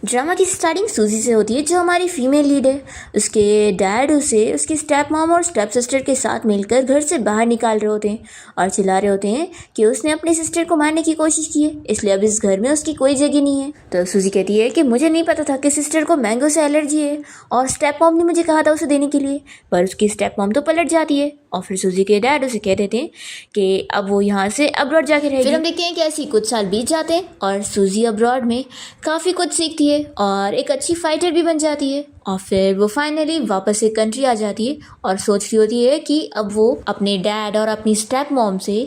Drama की starting सूजी से होती है, जो हमारी फीमेल लीड है। उसके डैड उसे उसकी स्टेप मॉम और स्टेप सिस्टर के साथ मिलकर घर से बाहर निकाल रहे होते हैं और चिल्ला रहे होते हैं कि उसने अपनी सिस्टर को मारने की कोशिश की है, इसलिए अब इस घर में उसकी कोई जगह नहीं है। तो सूजी कहती है कि मुझे नहीं पता था कि सिस्टर को मैंगो से एलर्जी है और स्टेप मॉम ने मुझे कहा था उसे देने के लिए, पर उसकी स्टेप मॉम तो पलट जाती है और फिर सूजी के डैड उसे कह देते हैं कि अब वो यहाँ से अब्रॉड जाके रहेगी। फिर हम देखते हैं कि ऐसे कुछ साल बीत जाते हैं और सूजी अब्रॉड में काफ़ी कुछ सीखती है और एक अच्छी फाइटर भी बन जाती है और फिर वो फाइनली वापस एक कंट्री आ जाती है और सोच रही होती है कि अब वो अपने डैड और अपनी स्टेप मॉम से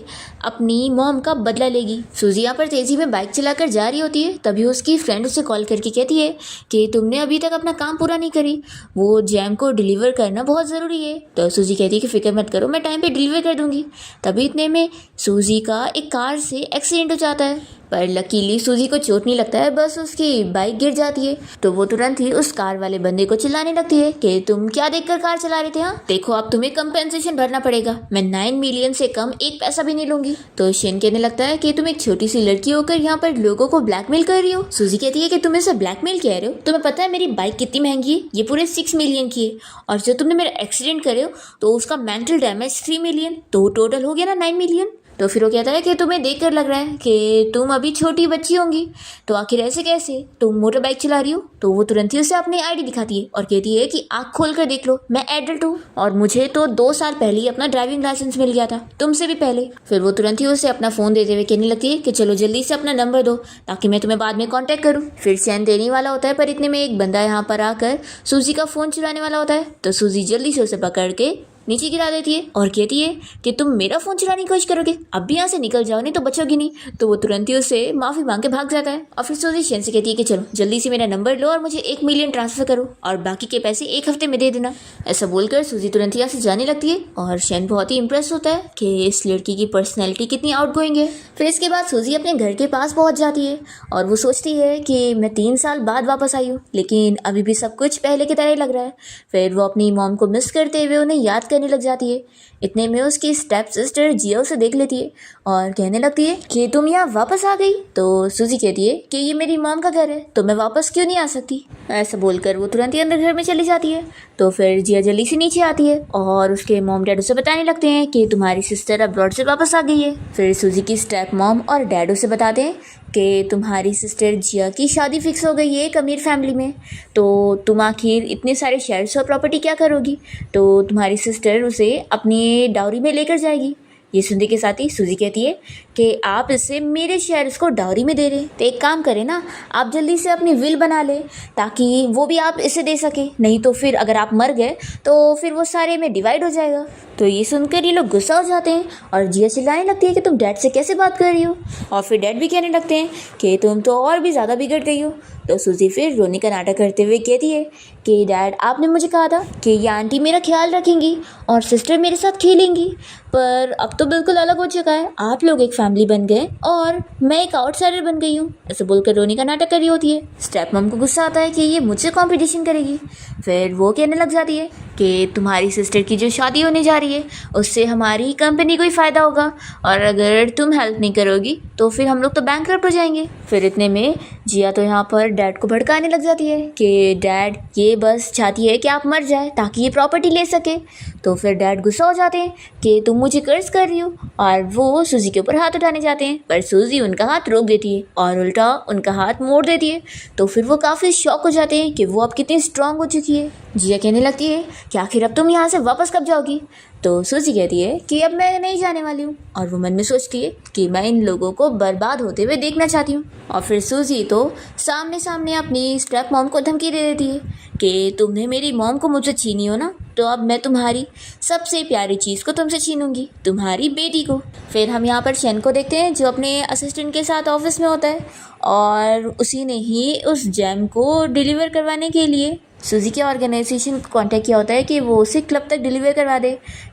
अपनी मॉम का बदला लेगी। सूजी यहाँ पर तेज़ी में बाइक चलाकर जा रही होती है, तभी उसकी फ्रेंड उसे कॉल करके कहती है कि तुमने अभी तक अपना काम पूरा नहीं करी, वो जैम को डिलीवर करना बहुत ज़रूरी है। तो सूजी कहती है कि फिक्र मत करो, मैं टाइम पे डिलीवर कर दूंगी। तभी इतने में सूजी का एक कार से एक्सीडेंट हो जाता है, पर लकीली सूजी को चोट नहीं लगता है, बस उसकी बाइक गिर जाती है। तो वो तुरंत ही उस कार वाले बंदे को चिल्लाने लगती है कि तुम क्या देखकर कार चला रहे थे, हाँ देखो अब तुम्हें कंपेंसेशन भरना पड़ेगा, मैं 9 मिलियन से कम एक पैसा भी नहीं लूंगी। तो शेन कहने लगता है कि तुम एक छोटी सी लड़की होकर यहाँ पर लोगों को ब्लैकमेल कर रही हो। सूजी कहती है कि तुम इसे ब्लैकमेल कह रहे हो, तुम्हें पता है मेरी बाइक कितनी महंगी है, ये पूरे 6 मिलियन की है, और जो तुमने मेरा एक्सीडेंट करे हो तो उसका मेंटल डैमेज 3 मिलियन, तो टोटल हो गया ना 9 मिलियन। तो फिर वो कहता है कि तुम्हें देखकर लग रहा है कि तुम अभी छोटी बच्ची होंगी, तो आखिर ऐसे कैसे तुम मोटर बाइक चला रही हो। तो वो तुरंत ही उसे अपनी आईडी दिखाती है और कहती है कि आँख खोल कर देख लो, मैं एडल्ट हूँ और मुझे तो 2 साल पहले ही अपना ड्राइविंग लाइसेंस मिल गया था, तुमसे भी पहले। फिर वो तुरंत ही उसे अपना फ़ोन देते हुए कहने लगती है कि चलो जल्दी से अपना नंबर दो ताकि मैं तुम्हें बाद में कॉन्टैक्ट करूँ। फिर चैन देने वाला होता है, पर इतने में एक बंदा यहाँ पर आकर सूजी का फ़ोन चुराने वाला होता है। तो सूजी जल्दी से उसे पकड़ के नीचे गिरा देती है और कहती है कि तुम मेरा फ़ोन चुराने की कोशिश करोगे, अब भी यहाँ से निकल जाओ नहीं तो बचोगी नहीं। तो वो तुरंत ही उसे माफ़ी मांग के भाग जाता है और फिर सूजी शेन से कहती है कि चलो जल्दी से मेरा नंबर लो और मुझे 1 मिलियन ट्रांसफ़र करो और बाकी के पैसे 1 हफ्ते में दे देना। ऐसा बोलकर सूजी तुरंत ही यहाँ से जाने लगती है और शेन बहुत ही इंप्रेस होता है कि इस लड़की की पर्सनैलिटी कितनी आउटगोइंग है। फिर इसके बाद सूजी अपने घर के पास पहुँच जाती है और वो सोचती है कि मैं 3 साल बाद वापस आई हूँ, लेकिन अभी भी सब कुछ पहले की तरह ही लग रहा है। फिर वो अपनी मॉम को मिस करते हुए उन्हें याद करने लग जाती है। इतने में उसकी स्टेप सिस्टर जिया उसे देख लेती है और कहने लगती है कि तुम यहाँ वापस आ गई। तो सूजी कहती है कि ये मेरी मॉम का घर है, तो मैं वापस क्यों नहीं आ सकती। ऐसा बोलकर वो तुरंत ही अंदर घर में चली जाती है। तो फिर जिया जल्दी से नीचे आती है और उसके मॉम डैड उसे बताने लगते हैं कि तुम्हारी सिस्टर अब्रॉड से वापस आ गई है। फिर सूजी की स्टेप मॉम और डैड उसे बताते हैं कि तुम्हारी सिस्टर जिया की शादी फिक्स हो गई है एक अमीर फैमिली में, तो तुम आखिर इतने सारे शेयर्स और प्रॉपर्टी क्या करोगी। तो तुम्हारी सिस्टर उसे अपनी डाउरी में लेकर जाएगी। ये सुनने के साथ ही सूजी कहती है कि आप इससे मेरे शेयर्स को डाउरी में दे रहे हैं, तो एक काम करें ना, आप जल्दी से अपनी विल बना ले ताकि वो भी आप इसे दे सके, नहीं तो फिर अगर आप मर गए तो फिर वो सारे में डिवाइड हो जाएगा। तो ये सुनकर ये लोग गुस्सा हो जाते हैं और जिया चिल्लाने लगती है कि तुम डैड से कैसे बात कर रही हो, और फिर डैड भी कहने लगते हैं कि तुम तो और भी ज़्यादा बिगड़ गई हो। तो सूजी फिर रोने का नाटक करते हुए कहती है कि डैड आपने मुझे कहा था कि ये आंटी मेरा ख्याल रखेंगी और सिस्टर मेरे साथ खेलेंगी, पर अब तो बिल्कुल अलग हो चुका है, आप लोग एक फैमिली बन गए और मैं एक आउटसाइडर बन गई हूँ। ऐसे बोलकर रोने का नाटक कर रही होती है। स्टेप मम को गुस्सा आता है कि ये मुझसे कंपटीशन करेगी। फिर वो कहने लग जाती है कि तुम्हारी सिस्टर की जो शादी होने जा रही है उससे हमारी कंपनी को ही फ़ायदा होगा, और अगर तुम हेल्प नहीं करोगी तो फिर हम लोग तो बैंकरप्ट हो जाएंगे। फिर इतने में जिया तो यहाँ पर डैड को भड़काने लग जाती है कि डैड ये बस चाहती है कि आप मर जाए ताकि ये प्रॉपर्टी ले सके। तो फिर डैड गुस्सा हो जाते हैं कि तुम मुझे कर्ज कर रही हो, और वो सूजी के ऊपर हाथ उठाने जाते हैं, पर सूजी उनका हाथ रोक देती है और उल्टा उनका हाथ मोड़ देती है। तो फिर वो काफ़ी शॉक हो जाते हैं कि वो अब कितनी स्ट्रांग हो चुकी है। जिया कहने लगती है कि आखिर अब तुम यहाँ से वापस कब जाओगी। तो सूजी कहती है कि अब मैं नहीं जाने वाली हूँ, और वो मन में सोचती है कि मैं इन लोगों को बर्बाद होते हुए देखना चाहती हूँ। और फिर सूजी तो सामने सामने अपनी स्टेप मॉम को धमकी दे देती है कि तुमने मेरी मॉम को मुझसे छीनी हो ना, तो अब मैं तुम्हारी सबसे प्यारी चीज़ को तुमसे छीनूंगी, तुम्हारी बेटी को। फिर हम यहाँ पर शेन को देखते हैं जो अपने असिस्टेंट के साथ ऑफिस में होता है, और उसी ने ही उस जैम को डिलीवर करवाने के लिए सूजी के ऑर्गेनाइजेशन को कांटेक्ट किया होता है कि वो उसे क्लब तक डिलीवर करवा दे।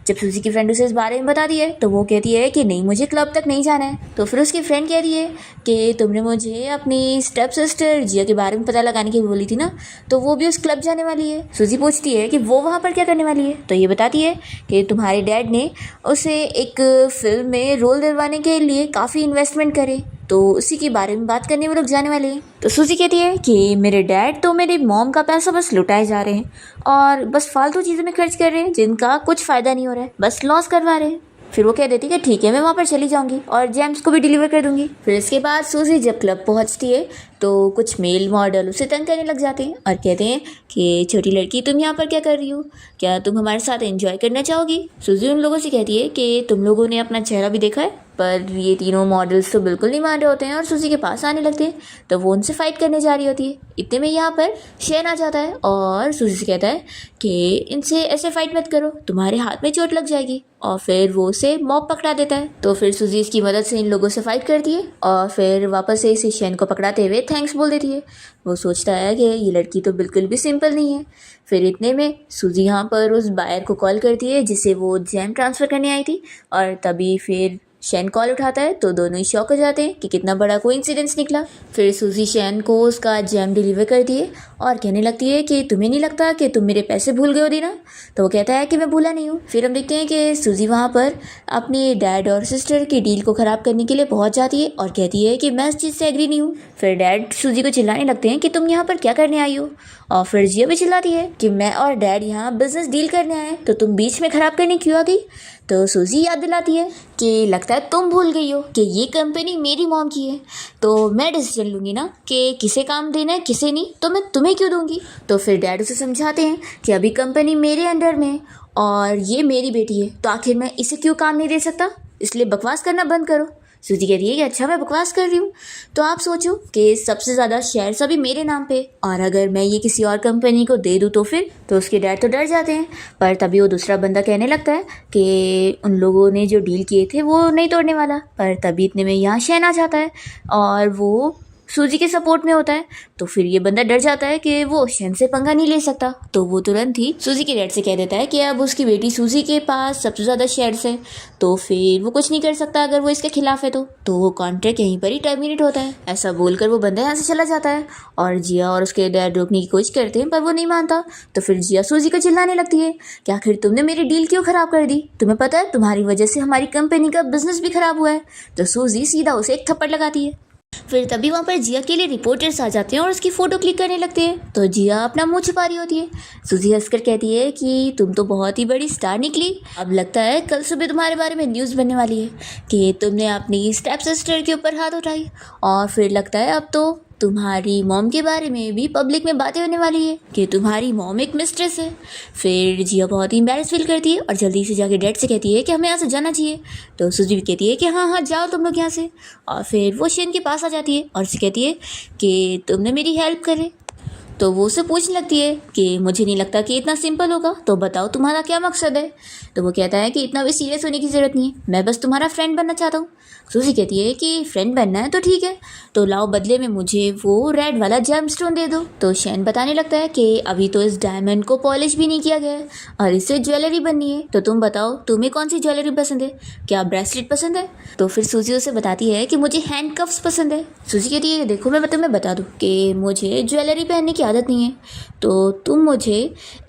जब सूजी की फ्रेंड उसे इस बारे में बताती है तो वो कहती है कि नहीं, मुझे क्लब तक नहीं जाना है। तो फिर उसकी फ्रेंड कहती है कि तुमने मुझे अपनी स्टेप सिस्टर जिया के बारे में पता लगाने की बोली थी ना, तो वो भी उस क्लब जाने वाली है। सूजी पूछती है कि वो वहाँ पर क्या करने वाली है, तो ये बताती है कि तुम्हारे डैड ने उसे एक फिल्म में रोल दिलवाने के लिए काफ़ी इन्वेस्टमेंट करे, तो उसी के बारे में बात करने वो लोग जाने वाले हैं। तो सूजी कहती है कि मेरे डैड तो मेरे मॉम का पैसा बस लुटाए जा रहे हैं और बस फालतू चीज़ों में खर्च कर रहे हैं जिनका कुछ फ़ायदा नहीं हो रहा है, बस लॉस करवा रहे हैं। फिर वो कह देती है कि ठीक है, मैं वहाँ पर चली जाऊँगी और जेम्स को भी डिलीवर कर दूँगी। फिर इसके बाद सूजी जब क्लब पहुँचती है तो कुछ मेल मॉडल उसे तंग करने लग जाते हैं और कहते हैं कि छोटी लड़की, तुम यहाँ पर क्या कर रही हो? क्या तुम हमारे साथ एंजॉय करना चाहोगी? सूजी उन लोगों से कहती है कि तुम लोगों ने अपना चेहरा भी देखा है? पर ये तीनों मॉडल्स तो बिल्कुल नहीं मान रहे होते हैं और सूजी के पास आने लगते हैं। तो वो उनसे फाइट करने जा रही होती है। इतने में यहाँ पर शेन आ जाता है और सूजी से कहता है कि इनसे ऐसे फाइट मत करो, तुम्हारे हाथ में चोट लग जाएगी। और फिर वो उसे मॉप पकड़ा देता है। तो फिर सूजी इसकी मदद से इन लोगों से फाइट करती है और फिर वापस से इसे शेन को पकड़ाते हुए थैंक्स बोल देती है। वो सोचता है कि ये लड़की तो बिल्कुल भी सिंपल नहीं है। फिर इतने में सूजी यहाँ पर उस बायर को कॉल करती है जिसे वो जैम ट्रांसफ़र करने आई थी और तभी फिर शेन कॉल उठाता है। तो दोनों ही शॉक हो जाते हैं कि कितना बड़ा कोइंसिडेंस निकला। फिर सूजी शेन को उसका जैम डिलीवर करती है और कहने लगती है कि तुम्हें नहीं लगता कि तुम मेरे पैसे भूल गए हो दीना? तो वो कहता है कि मैं भूला नहीं हूँ। फिर हम देखते हैं कि सूजी वहाँ पर अपनी डैड और सिस्टर की डील को ख़राब करने के लिए पहुँच जाती है और कहती है कि मैं इस चीज़ से एग्री नहीं हूँ। फिर डैड सूजी को चिल्लाने लगते हैं कि तुम यहाँ पर क्या करने आई हो? और फिर जिया भी चिल्लाती है कि मैं और डैड यहाँ बिजनेस डील करने आए, तो तुम बीच में ख़राब करने क्यों आ गई? तो सूजी याद दिलाती है कि लगता है तुम भूल गई हो कि ये कंपनी मेरी मॉम की है, तो मैं डिसीजन लूँगी ना कि किसे काम देना है किसे नहीं, तो मैं तुम्हें क्यों दूँगी। तो फिर डैड उसे समझाते हैं कि अभी कंपनी मेरे अंडर में है और ये मेरी बेटी है, तो आखिर मैं इसे क्यों काम नहीं दे सकता, इसलिए बकवास करना बंद करो। सूजी कहती है कि अच्छा मैं बकवास कर रही हूँ, तो आप सोचो कि सबसे ज़्यादा शेयर्स अभी मेरे नाम पे, और अगर मैं ये किसी और कंपनी को दे दूँ तो फिर तो उसके डैड तो डर जाते हैं। पर तभी वो दूसरा बंदा कहने लगता है कि उन लोगों ने जो डील किए थे वो नहीं तोड़ने वाला। पर तभी इतने में यहाँ शेन आ जाता है और वो सूजी के सपोर्ट में होता है। तो फिर ये बंदा डर जाता है कि वो शेन से पंगा नहीं ले सकता। तो वो तुरंत ही सूजी के डैड से कह देता है कि अब उसकी बेटी सूजी के पास सबसे ज़्यादा शेयर्स है, तो फिर वो कुछ नहीं कर सकता अगर वो इसके खिलाफ है। तो वो कॉन्ट्रैक्ट यहीं पर ही टर्मिनेट होता है। ऐसा बोलकर वो बंदा यहाँ से चला जाता है और जिया और उसके डैड रोकने की कोशिश करते हैं पर वो नहीं मानता। तो फिर जिया सूजी को चिल्लाने लगती है कि आखिर तुमने मेरी डील क्यों ख़राब कर दी? तुम्हें पता है तुम्हारी वजह से हमारी कंपनी का बिजनेस भी ख़राब हुआ है। तो सूजी सीधा उसे एक थप्पड़ लगाती है। फिर तभी वहाँ पर जिया के लिए रिपोर्टर्स आ जाते हैं और उसकी फ़ोटो क्लिक करने लगते हैं। तो जिया अपना मुंह छुपा रही होती है। सूजी हंसकर कहती है कि तुम तो बहुत ही बड़ी स्टार निकली, अब लगता है कल सुबह तुम्हारे बारे में न्यूज़ बनने वाली है कि तुमने अपनी स्टेप सिस्टर के ऊपर हाथ उठाई, और फिर लगता है अब तो तुम्हारी मॉम के बारे में भी पब्लिक में बातें होने वाली है कि तुम्हारी मॉम एक मिस्ट्रेस है। फिर जिया बहुत ही एम्बैरेस फील करती है और जल्दी से जाके डैड से कहती है कि हमें यहाँ से जाना चाहिए। तो सूजी भी कहती है कि हाँ हाँ जाओ तुम लोग यहाँ से। और फिर वो शेन के पास आ जाती है और उसे कहती है कि तुमने मेरी हेल्प करे। तो वो उसे पूछने लगती है कि मुझे नहीं लगता कि इतना सिंपल होगा, तो बताओ तुम्हारा क्या मकसद है। तो वो कहता है कि इतना भी सीरियस होने की ज़रूरत नहीं है, मैं बस तुम्हारा फ्रेंड बनना चाहता हूँ। सूजी कहती है कि फ्रेंड बनना है तो ठीक है, तो लाओ बदले में मुझे वो रेड वाला जेम स्टोन दे दो। तो शेन बताने लगता है कि अभी तो इस डायमंड को पॉलिश भी नहीं किया गया है और इससे ज्वेलरी बननी है, तो तुम बताओ तुम्हें कौन सी ज्वेलरी पसंद है, क्या ब्रेसलेट पसंद है? तो फिर सूजी उसे बताती है कि मुझे हैंडकफ्स पसंद है। सूजी कहती है देखो मैं तुम्हें बता दूँ कि मुझे ज्वेलरी पहनने की आदत नहीं है, तो तुम मुझे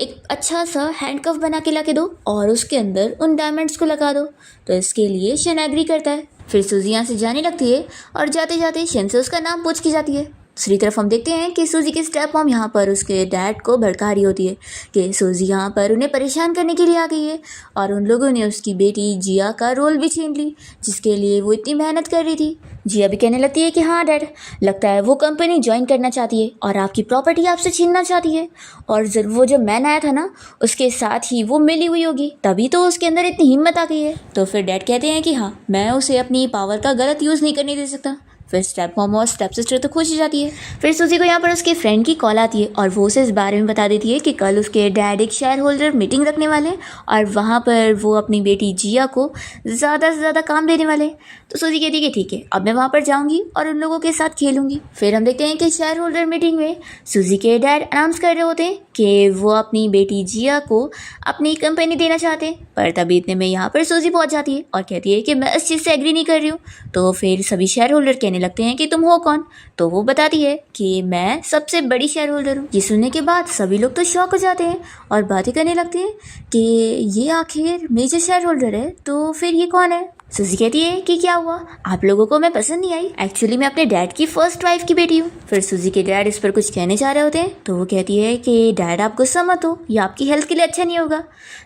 एक अच्छा सा हैंडकफ बना के ला के दो और उसके अंदर उन डायमंड्स को लगा दो। तो इसके लिए शेन एग्री करता है। फिर सूजी यहाँ से जाने लगती है और जाते जाते शेन से उसका नाम पूछ की जाती है। दूसरी तरफ हम देखते हैं कि सूजी की स्टेप मॉम यहाँ पर उसके डैड को भड़का रही होती है कि सूजी यहाँ पर उन्हें परेशान करने के लिए आ गई है और उन लोगों ने उसकी बेटी जिया का रोल भी छीन ली जिसके लिए वो इतनी मेहनत कर रही थी। जिया भी कहने लगती है कि हाँ डैड, लगता है वो कंपनी ज्वाइन करना चाहती है और आपकी प्रॉपर्टी आपसे छीनना चाहती है, और जब वो जो मैन आया था ना उसके साथ ही वो मिली हुई होगी, तभी तो उसके अंदर इतनी हिम्मत आ गई है। तो फिर डैड कहते हैं कि हाँ मैं उसे अपनी पावर का गलत यूज़ नहीं करने दे सकता। फिर स्टेप मॉम और स्टेप सिस्टर तो खुश हो जाती है। फिर सूजी को यहाँ पर उसके फ्रेंड की कॉल आती है और वो उसे इस बारे में बता देती है कि कल उसके डैड एक शेयर होल्डर मीटिंग रखने वाले हैं और वहाँ पर वो अपनी बेटी जिया को ज़्यादा से ज़्यादा काम देने वाले। तो सूजी कहती है कि ठीक है अब मैं वहाँ पर जाऊँगी और उन लोगों के साथ खेलूँगी। फिर हम देखते हैं कि शेयर होल्डर मीटिंग में सूजी के डैड अनाउंस कर रहे होते हैं कि वो अपनी बेटी जिया को अपनी कंपनी देना चाहते हैं। पर तभी इतने में यहाँ पर सूजी पहुँच जाती है और कहती है कि मैं इस चीज़ से एग्री नहीं कर रही हूँ। तो फिर सभी शेयर होल्डर कहने लगते हैं कि तुम हो कौन? तो वो बताती है कि मैं सबसे बड़ी शेयर होल्डर हूँ। ये सुनने के बाद सभी लोग तो शॉक हो जाते हैं और बातें करने लगते हैं कि ये आखिर मेजर शेयर होल्डर है, तो फिर ये कौन है? सूजी कहती है कि क्या हुआ, आप लोगों को मैं पसंद नहीं आई, एक्चुअली मैं अपने डैड की फर्स्ट वाइफ की बेटी हूँ। फिर सूजी के डैड इस पर कुछ कहने चाह रहे होते हैं तो वो कहती है कि डैड आप गुस्सा मत हो, ये आपकी हेल्थ के लिए अच्छा नहीं होगा।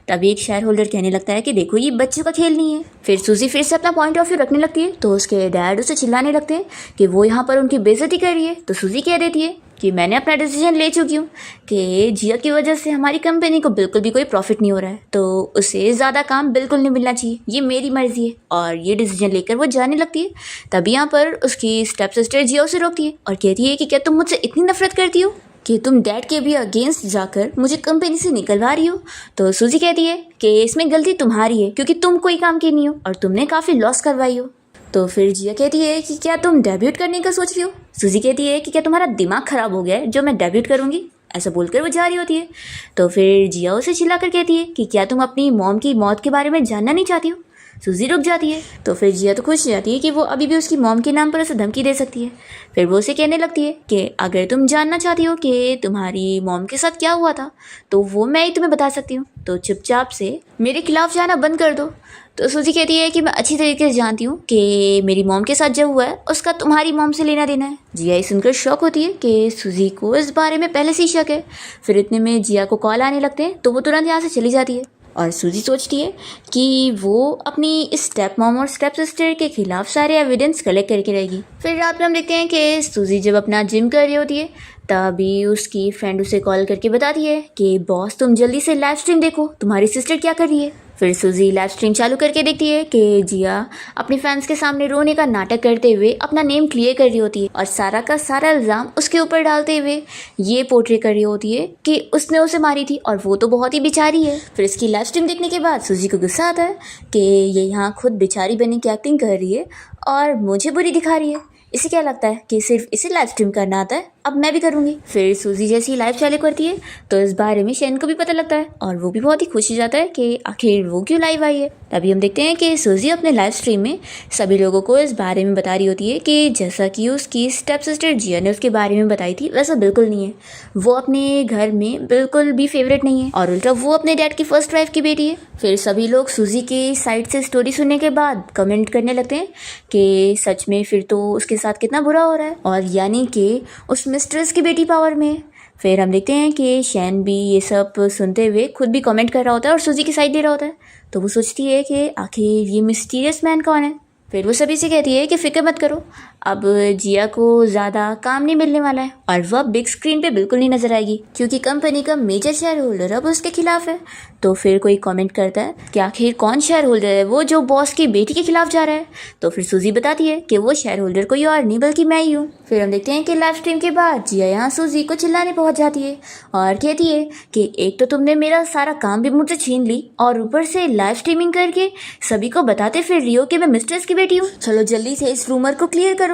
तभी एक शेयर होल्डर कहने लगता है कि देखो ये बच्चों का खेल नहीं है। फिर सूजी फिर से अपना पॉइंट ऑफ व्यू रखने लगती है तो उसके डैड उसे चिल्लाने लगते हैं कि वो यहाँ पर उनकी बेइज्जती कर रही है। तो सूजी कह देती है कि मैंने अपना डिसीजन ले चुकी हूँ कि जिया की वजह से हमारी कंपनी को बिल्कुल भी कोई प्रॉफिट नहीं हो रहा है, तो उसे ज़्यादा काम बिल्कुल नहीं मिलना चाहिए, ये मेरी मर्जी है। और ये डिसीजन लेकर वो जाने लगती है। तभी यहाँ पर उसकी स्टेप सिस्टर जिया उसे रोकती है और कहती है कि क्या तुम मुझसे इतनी नफरत करती हो कि तुम डैड के भी अगेंस्ट जाकर मुझे कंपनी से निकलवा रही हो। तो सूजी कहती है कि इसमें गलती तुम्हारी है क्योंकि तुम कोई काम की नहीं हो और तुमने काफ़ी लॉस करवाई हो। तो फिर जिया कहती है कि क्या तुम डेब्यूट करने का सोच रही हो। सूजी कहती है कि क्या तुम्हारा दिमाग ख़राब हो गया है जो मैं डेब्यूट करूँगी, ऐसा बोलकर वो जा रही होती है। तो फिर जिया उसे चिल्लाकर कहती है कि क्या तुम अपनी मॉम की मौत के बारे में जानना नहीं चाहती हो। सूजी रुक जाती है। तो फिर जिया तो खुश जाती है कि वो अभी भी उसकी मॉम के नाम पर उसे धमकी दे सकती है। फिर वो उसे कहने लगती है कि अगर तुम जानना चाहती हो कि तुम्हारी मॉम के साथ क्या हुआ था तो वो मैं ही तुम्हें बता सकती हूँ, तो चुपचाप से मेरे खिलाफ जाना बंद कर दो। तो सूजी कहती है कि मैं अच्छी तरीके से जानती हूँ कि मेरी मॉम के साथ जो हुआ है उसका तुम्हारी मॉम से लेना देना है। जिया सुनकर शॉक होती है कि सूजी को इस बारे में पहले से ही शक है। फिर इतने में जिया को कॉल आने लगते हैं तो वो तुरंत यहाँ से चली जाती है और सूजी सोचती है कि वो अपनी स्टेप मॉम और स्टेप सिस्टर के खिलाफ सारे एविडेंस कलेक्ट करके रहेगी। फिर रात में हम देखते हैं कि सूजी जब अपना जिम कर रही होती है तभी उसकी फ्रेंड उसे कॉल करके बताती है कि बॉस तुम जल्दी से लाइव स्ट्रीम देखो, तुम्हारी सिस्टर क्या कर रही है। फिर सूजी लाइव स्ट्रीम चालू करके देखती है कि जिया अपने फैंस के सामने रोने का नाटक करते हुए अपना नेम क्लियर कर रही होती है और सारा का सारा इल्ज़ाम उसके ऊपर डालते हुए ये पोर्ट्रे कर रही होती है कि उसने उसे मारी थी और वो तो बहुत ही बेचारी है। फिर इसकी लाइव स्ट्रीम देखने के बाद सूजी को गुस्सा आता है कि ये यहाँ खुद बेचारी बनी की एक्टिंग कर रही है और मुझे बुरी दिखा रही है। इसे क्या लगता है कि सिर्फ इसे लाइव स्ट्रीम करना आता है, अब मैं भी करूँगी। फिर सूजी जैसी लाइव चालू करती है तो इस बारे में शेन को भी पता लगता है और वो भी बहुत ही खुश हो जाता है कि आखिर वो क्यों लाइव आई है। तभी हम देखते हैं कि सूजी अपने लाइव स्ट्रीम में सभी लोगों को इस बारे में बता रही होती है कि जैसा कि उसकी स्टेप सिस्टर जिया ने उसके बारे में बताई थी वैसा बिल्कुल नहीं है, वो अपने घर में बिल्कुल भी फेवरेट नहीं है और उल्टा वो अपने डैड की फर्स्ट वाइफ की बेटी है। फिर सभी लोग सूजी की साइड से स्टोरी सुनने के बाद कमेंट करने लगते हैं कि सच में फिर तो उसके साथ कितना बुरा हो रहा है और यानी कि उस मिस्ट्रेस की बेटी पावर में। फिर हम देखते हैं कि शैन भी ये सब सुनते हुए खुद भी कमेंट कर रहा होता है और सूजी की साइड ले रहा होता है। तो वो सोचती है कि आखिर ये मिस्टीरियस मैन कौन है। फिर वो सभी से कहती है कि फिक्र मत करो, अब जिया को ज़्यादा काम नहीं मिलने वाला है और वह बिग स्क्रीन पे बिल्कुल नहीं नजर आएगी क्योंकि कंपनी का मेजर शेयर होल्डर अब उसके खिलाफ है। तो फिर कोई कमेंट करता है कि आखिर कौन शेयर होल्डर है वो जो बॉस की बेटी के खिलाफ जा रहा है। तो फिर सूजी बताती है कि वो शेयर होल्डर कोई और नहीं बल्कि मैं ही हूँ। फिर हम देखते हैं कि लाइव स्ट्रीम के बाद जिया यहाँ सूजी को चिल्लाने पहुँच जाती है और कहती है कि एक तो तुमने मेरा सारा काम भी मुझसे छीन ली और ऊपर से लाइव स्ट्रीमिंग करके सभी को बताते फिर रही हो कि मैं मिस्ट्रेस की बेटी हूँ, चलो जल्दी से इस रूमर को क्लियर करो।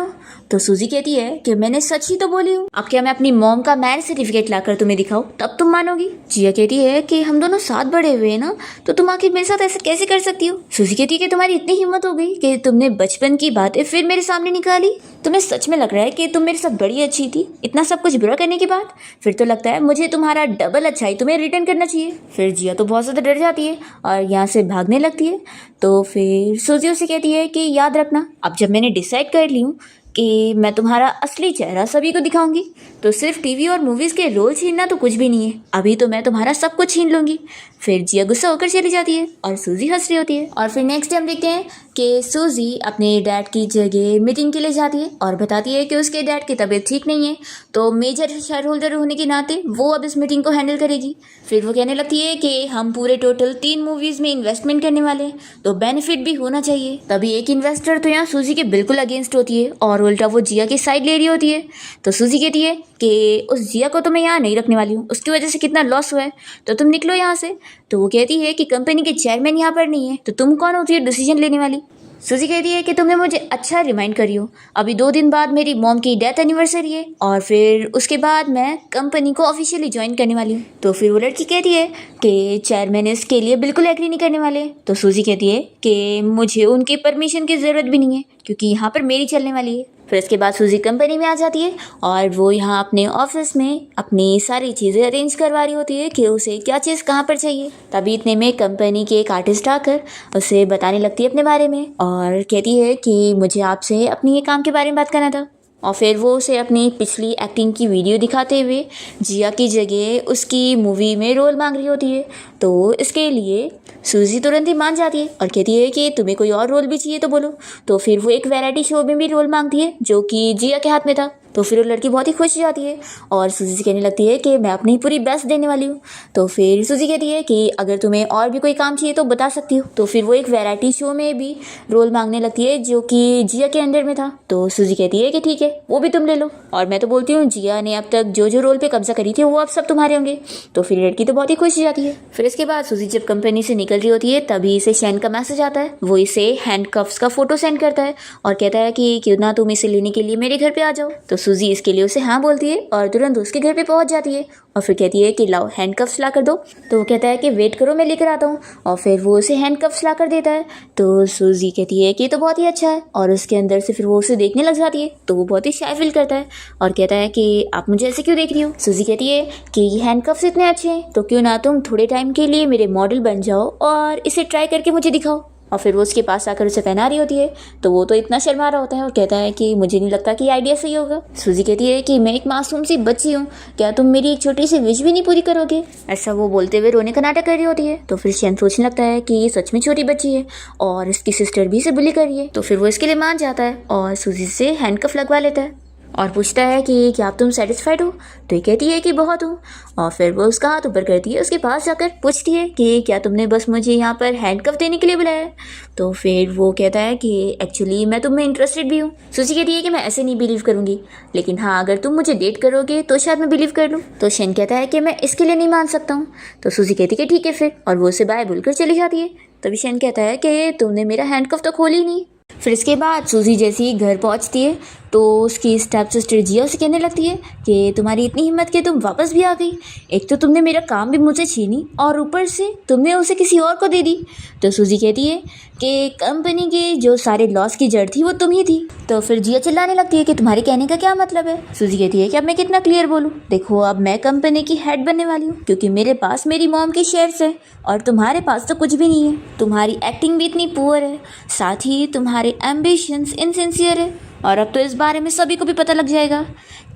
तो सूजी कहती है कि मैंने सच ही तो बोली हूँ, अब क्या मैं अपनी मॉम का मैरिज सर्टिफिकेट लाकर तुम्हें दिखाऊं तब तुम मानोगी। जिया कहती है कि हम दोनों साथ बड़े हुए ना, तो तुम आखिर मेरे साथ ऐसा कैसे कर सकती हो। सूजी कहती है कि तुम्हारी इतनी हिम्मत हो गई कि तुमने बचपन की बातें फिर मेरे सामने निकाली, तुम्हें सच में लग रहा है कि तुम मेरे साथ बड़ी अच्छी थी इतना सब कुछ बुरा करने के बाद। फिर तो लगता है मुझे तुम्हारा डबल अच्छाई तुम्हें रिटर्न करना चाहिए। फिर जिया तो बहुत ज़्यादा डर जाती है और यहाँ से भागने लगती है। तो फिर सूजी उसे कहती है कि याद रखना, अब जब मैंने डिसाइड कर ली हूँ कि मैं तुम्हारा असली चेहरा सभी को दिखाऊंगी तो सिर्फ टीवी और मूवीज़ के रोल छीनना तो कुछ भी नहीं है, अभी तो मैं तुम्हारा सब कुछ छीन लूँगी। फिर जिया गुस्सा होकर चली जाती है और सूजी हंस रही होती है। और फिर नेक्स्ट डे हम देखते हैं कि सूजी अपने डैड की जगह मीटिंग के लिए जाती है और बताती है कि उसके डैड की तबीयत ठीक नहीं है तो मेजर शेयर होल्डर होने के नाते वो अब इस मीटिंग को हैंडल करेगी। फिर वो कहने लगती है कि हम पूरे टोटल 3 मूवीज़ में इन्वेस्टमेंट करने वाले हैं तो बेनिफिट भी होना चाहिए। तभी एक इन्वेस्टर तो यहाँ सूजी के बिल्कुल अगेंस्ट होती है और उल्टा वो जिया की साइड ले रही होती है। तो सूजी कहती है कि उस जिया को तो मैं यहाँ नहीं रखने वाली हूँ, उसकी वजह से कितना लॉस हुआ है, तो तुम निकलो यहाँ से। तो वो कहती है कि कंपनी के चेयरमैन यहाँ पर नहीं है तो तुम कौन होती है डिसीजन लेने वाली। सूजी कहती है कि तुमने मुझे अच्छा रिमाइंड करी हो, अभी 2 दिन बाद मेरी मॉम की डेथ एनिवर्सरी है और फिर उसके बाद मैं कंपनी को ऑफिशियली ज्वाइन करने वाली हूँ। तो फिर वो लड़की कहती है कि चेयरमैन इसके लिए बिल्कुल एग्री नहीं करने वाले। तो सूजी कहती है कि मुझे उनकी परमिशन की ज़रूरत भी नहीं है क्योंकि यहाँ पर मेरी चलने वाली है। फिर इसके बाद सूजी कंपनी में आ जाती है और वो यहाँ अपने ऑफिस में अपनी सारी चीज़ें अरेंज करवा रही होती है कि उसे क्या चीज़ कहाँ पर चाहिए। तभी इतने में कंपनी की एक आर्टिस्ट आकर उसे बताने लगती है अपने बारे में और कहती है कि मुझे आपसे अपनी ये काम के बारे में बात करना था। और फिर वो उसे अपनी पिछली एक्टिंग की वीडियो दिखाते हुए जिया की जगह उसकी मूवी में रोल मांग रही होती है। तो इसके लिए सूजी तुरंत ही मान जाती है और कहती है कि तुम्हें कोई और रोल भी चाहिए तो बोलो। तो फिर वो एक वैरायटी शो में भी रोल मांगती है जो कि जिया के हाथ में था। तो फिर वो लड़की बहुत ही खुश हो जाती है और सूजी से कहने लगती है कि मैं अपनी पूरी बेस्ट देने वाली हूँ। तो फिर सूजी कहती है कि अगर तुम्हें और भी कोई काम चाहिए तो बता सकती हो। तो फिर वो एक वैरायटी शो में भी रोल मांगने लगती है जो कि जिया के अंडर में था। तो सूजी कहती है कि ठीक है वो भी तुम ले लो। और मैं तो बोलती हूँ जिया ने अब तक जो जो रोल पे कब्जा करी थी वो अब सब तुम्हारे होंगे। तो फिर लड़की तो बहुत ही खुश हो जाती है। फिर इसके बाद सूजी जब कंपनी से निकल रही होती है तभी इसे शैन का मैसेज आता है। वो इसे हैंडकफ्स का फोटो सेंड करता है और कहता है कि क्यों ना तुम इसे लेने के लिए मेरे घर पे आ जाओ। तो सूजी इसके लिए उसे हाँ बोलती है और तुरंत उसके घर पे पहुंच जाती है और फिर कहती है कि लाओ हैंडकफ्स ला कर दो। तो वो कहता है कि वेट करो मैं लेकर आता हूँ और फिर वो उसे हैंडकफ्स ला कर देता है। तो सूजी कहती है कि ये तो बहुत ही अच्छा है और उसके अंदर से फिर वो उसे देखने लग जाती है। तो वो बहुत ही शाय फील करता है और कहता है कि आप मुझे ऐसे क्यों देख रही हो। सूजी कहती है कि ये हैंडकफ्स इतने अच्छे हैं तो क्यों ना तुम थोड़े टाइम के लिए मेरे मॉडल बन जाओ और इसे ट्राई करके मुझे दिखाओ। और फिर वो उसके पास आकर उसे पहना रही होती है। तो वो तो इतना शर्मा रहा होता है और कहता है कि मुझे नहीं लगता कि आइडिया सही होगा। सूजी कहती है कि मैं एक मासूम सी बच्ची हूँ, क्या तुम मेरी एक छोटी सी विश भी नहीं पूरी करोगे। ऐसा वो बोलते हुए रोने का नाटक कर रही होती है। तो फिर शैन सोचने लगता है कि ये सच में छोटी बच्ची है और इसकी सिस्टर भी इसे बुली कर रही है। तो फिर वो इसके लिए मान जाता है और सूजी से हैंडकफ लगवा लेता है और पूछता है कि क्या तुम सेटिस्फाइड हो। तो ये कहती है कि बहुत हूँ। और फिर वो उसका हाथ ऊपर करती है, उसके पास जाकर पूछती है कि क्या तुमने बस मुझे यहाँ पर हैंडकफ देने के लिए बुलाया है। तो फिर वो कहता है कि एक्चुअली मैं तुम्हें इंटरेस्टेड भी हूँ। सूजी कहती है कि मैं ऐसे नहीं बिलीव करूँगी, लेकिन हाँ अगर तुम मुझे डेट करोगे तो शायद मैं बिलीव कर लूँ। तो शेन कहता है कि मैं इसके लिए नहीं मान सकता हूँ। तो सूजी कहती है कि ठीक है फिर, और वो उसे बाय बोलकर चली जाती है। तभी शेन कहता है कि तुमने मेरा हैंडकफ तो खोली नहीं। फिर इसके बाद सूजी जैसे ही घर पहुंचती है तो उसकी स्टेप सिस्टर जिया से कहने लगती है कि तुम्हारी इतनी हिम्मत कि तुम वापस भी आ गई। एक तो तुमने मेरा काम भी मुझसे छीनी और ऊपर से तुमने उसे किसी और को दे दी। तो सूजी कहती है कि कंपनी के जो सारे लॉस की जड़ थी वो तुम ही थी। तो फिर जिया चिल्लाने लगती है कि तुम्हारे कहने का क्या मतलब है। सूजी कहती है कि अब मैं कितना क्लियर बोलूँ, देखो अब मैं कंपनी की हेड बनने वाली हूँ क्योंकि मेरे पास मेरी मॉम के शेयर्स है और तुम्हारे पास तो कुछ भी नहीं है। तुम्हारी एक्टिंग भी इतनी पुअर है, साथ ही तुम्हारे एम्बिशंस इनसिंसियर है और अब तो इस बारे में सभी को भी पता लग जाएगा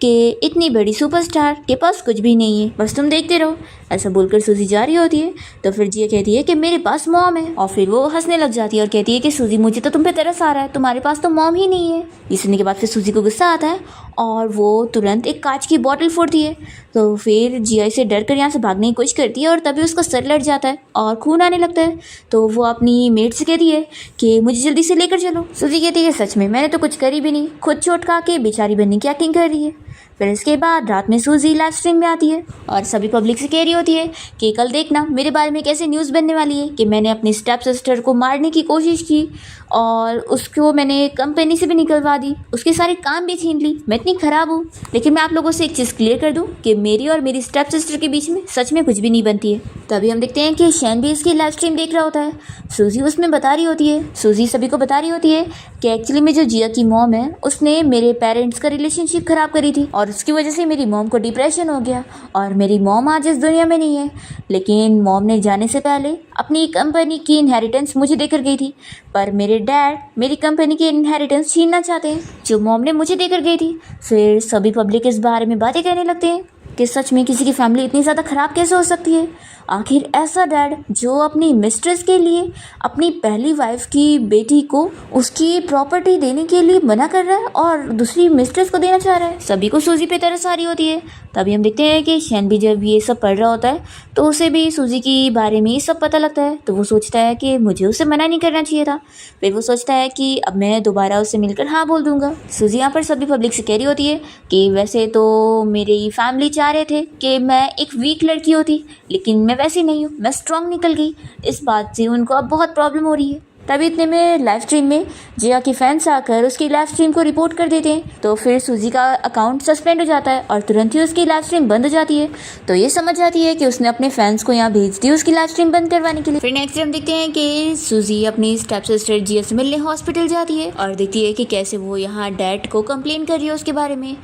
कि इतनी बड़ी सुपरस्टार के पास कुछ भी नहीं है, बस तुम देखते रहो। ऐसा बोलकर सूजी जा रही होती है। तो फिर जिया कहती है कि मेरे पास मॉम है और फिर वो हंसने लग जाती है और कहती है कि सूजी मुझे तो तुम पे तरस आ रहा है, तुम्हारे पास तो मॉम ही नहीं है। ये सुनने के बाद फिर सूजी को गुस्सा आता है और वो तुरंत एक कांच की बॉटल फोड़ती है। तो फिर जिया से डर कर यहाँ से भागने की कोशिश करती है और तभी उसका सर लट जाता है और खून आने लगता है। तो वो अपनी मेट से कहती है कि मुझे जल्दी से लेकर चलो। सूजी कहती है सच में मैंने तो कुछ करी भी नहीं, खुद चोट खा के बेचारी बनने की एक्टिंग कर रही है। फिर इसके बाद रात में सूजी लाइव स्ट्रीम में आती है और सभी पब्लिक से कह रही होती है कि कल देखना मेरे बारे में कैसे न्यूज़ बनने वाली है कि मैंने अपनी स्टेप सिस्टर को मारने की कोशिश की और उसको मैंने कंपनी से भी निकलवा दी, उसके सारे काम भी छीन ली। मैं इतनी ख़राब हूँ, लेकिन मैं आप लोगों से एक चीज़ क्लियर कर दूँ कि मेरी और मेरी स्टेप सिस्टर के बीच में सच में कुछ भी नहीं बनती है। तभी हम देखते हैं कि शैन भी इसकी लाइव स्ट्रीम देख रहा होता है। सूजी उसमें बता रही होती है, सूजी सभी को बता रही होती है कि एक्चुअली में जो जिया की मॉम है उसने मेरे पेरेंट्स का रिलेशनशिप ख़राब करी थी और उसकी वजह से मेरी मॉम को डिप्रेशन हो गया और मेरी मॉम आज इस दुनिया में नहीं है। लेकिन मॉम ने जाने से पहले अपनी कंपनी की इनहेरिटेंस मुझे देकर गई थी, पर मेरे डैड मेरी कंपनी की इनहेरिटेंस छीनना चाहते हैं जो मॉम ने मुझे देकर गई थी। फिर सभी पब्लिक इस बारे में बातें कहने लगते हैं कि सच में किसी की फैमिली इतनी ज़्यादा ख़राब कैसे हो सकती है। आखिर ऐसा डैड जो अपनी मिस्ट्रेस के लिए अपनी पहली वाइफ की बेटी को उसकी प्रॉपर्टी देने के लिए मना कर रहा है और दूसरी मिस्ट्रेस को देना चाह रहा है। सभी को सूजी पे तरस आ रही होती है। तभी हम देखते हैं कि शैन भी जब ये सब पढ़ रहा होता है तो उसे भी सूजी के बारे में ये सब पता लगता है। तो वो सोचता है कि मुझे उसे मना नहीं करना चाहिए था। फिर वो सोचता है कि अब मैं दोबारा उससे मिलकर हाँ बोल दूंगा। सूजी यहाँ पर सभी पब्लिक से कह रही होती है कि वैसे तो मेरी फैमिली चाह रहे थे कि मैं एक वीक लड़की होती, लेकिन मैं वैसी नहीं हूँ, मैं स्ट्रांग निकल गई। इस बात से उनको अब बहुत प्रॉब्लम हो रही है। तभी इतने में लाइव स्ट्रीम में जिया के फैंस आकर उसकी लाइव स्ट्रीम को रिपोर्ट कर देते हैं। तो फिर सूजी का अकाउंट सस्पेंड हो जाता है और तुरंत ही उसकी लाइव स्ट्रीम बंद हो जाती है। तो ये समझ जाती है कि उसने अपने फैंस को यहाँ भेज दी उसकी लाइव स्ट्रीम बंद करवाने के लिए। फिर नेक्स्ट हम देखते हैं कि सूजी अपनी स्टेप सिस्टर जिया से मिलने हॉस्पिटल जाती है और देखती है कि कैसे वो यहाँ डैड को कंप्लेन कर रही है उसके बारे में।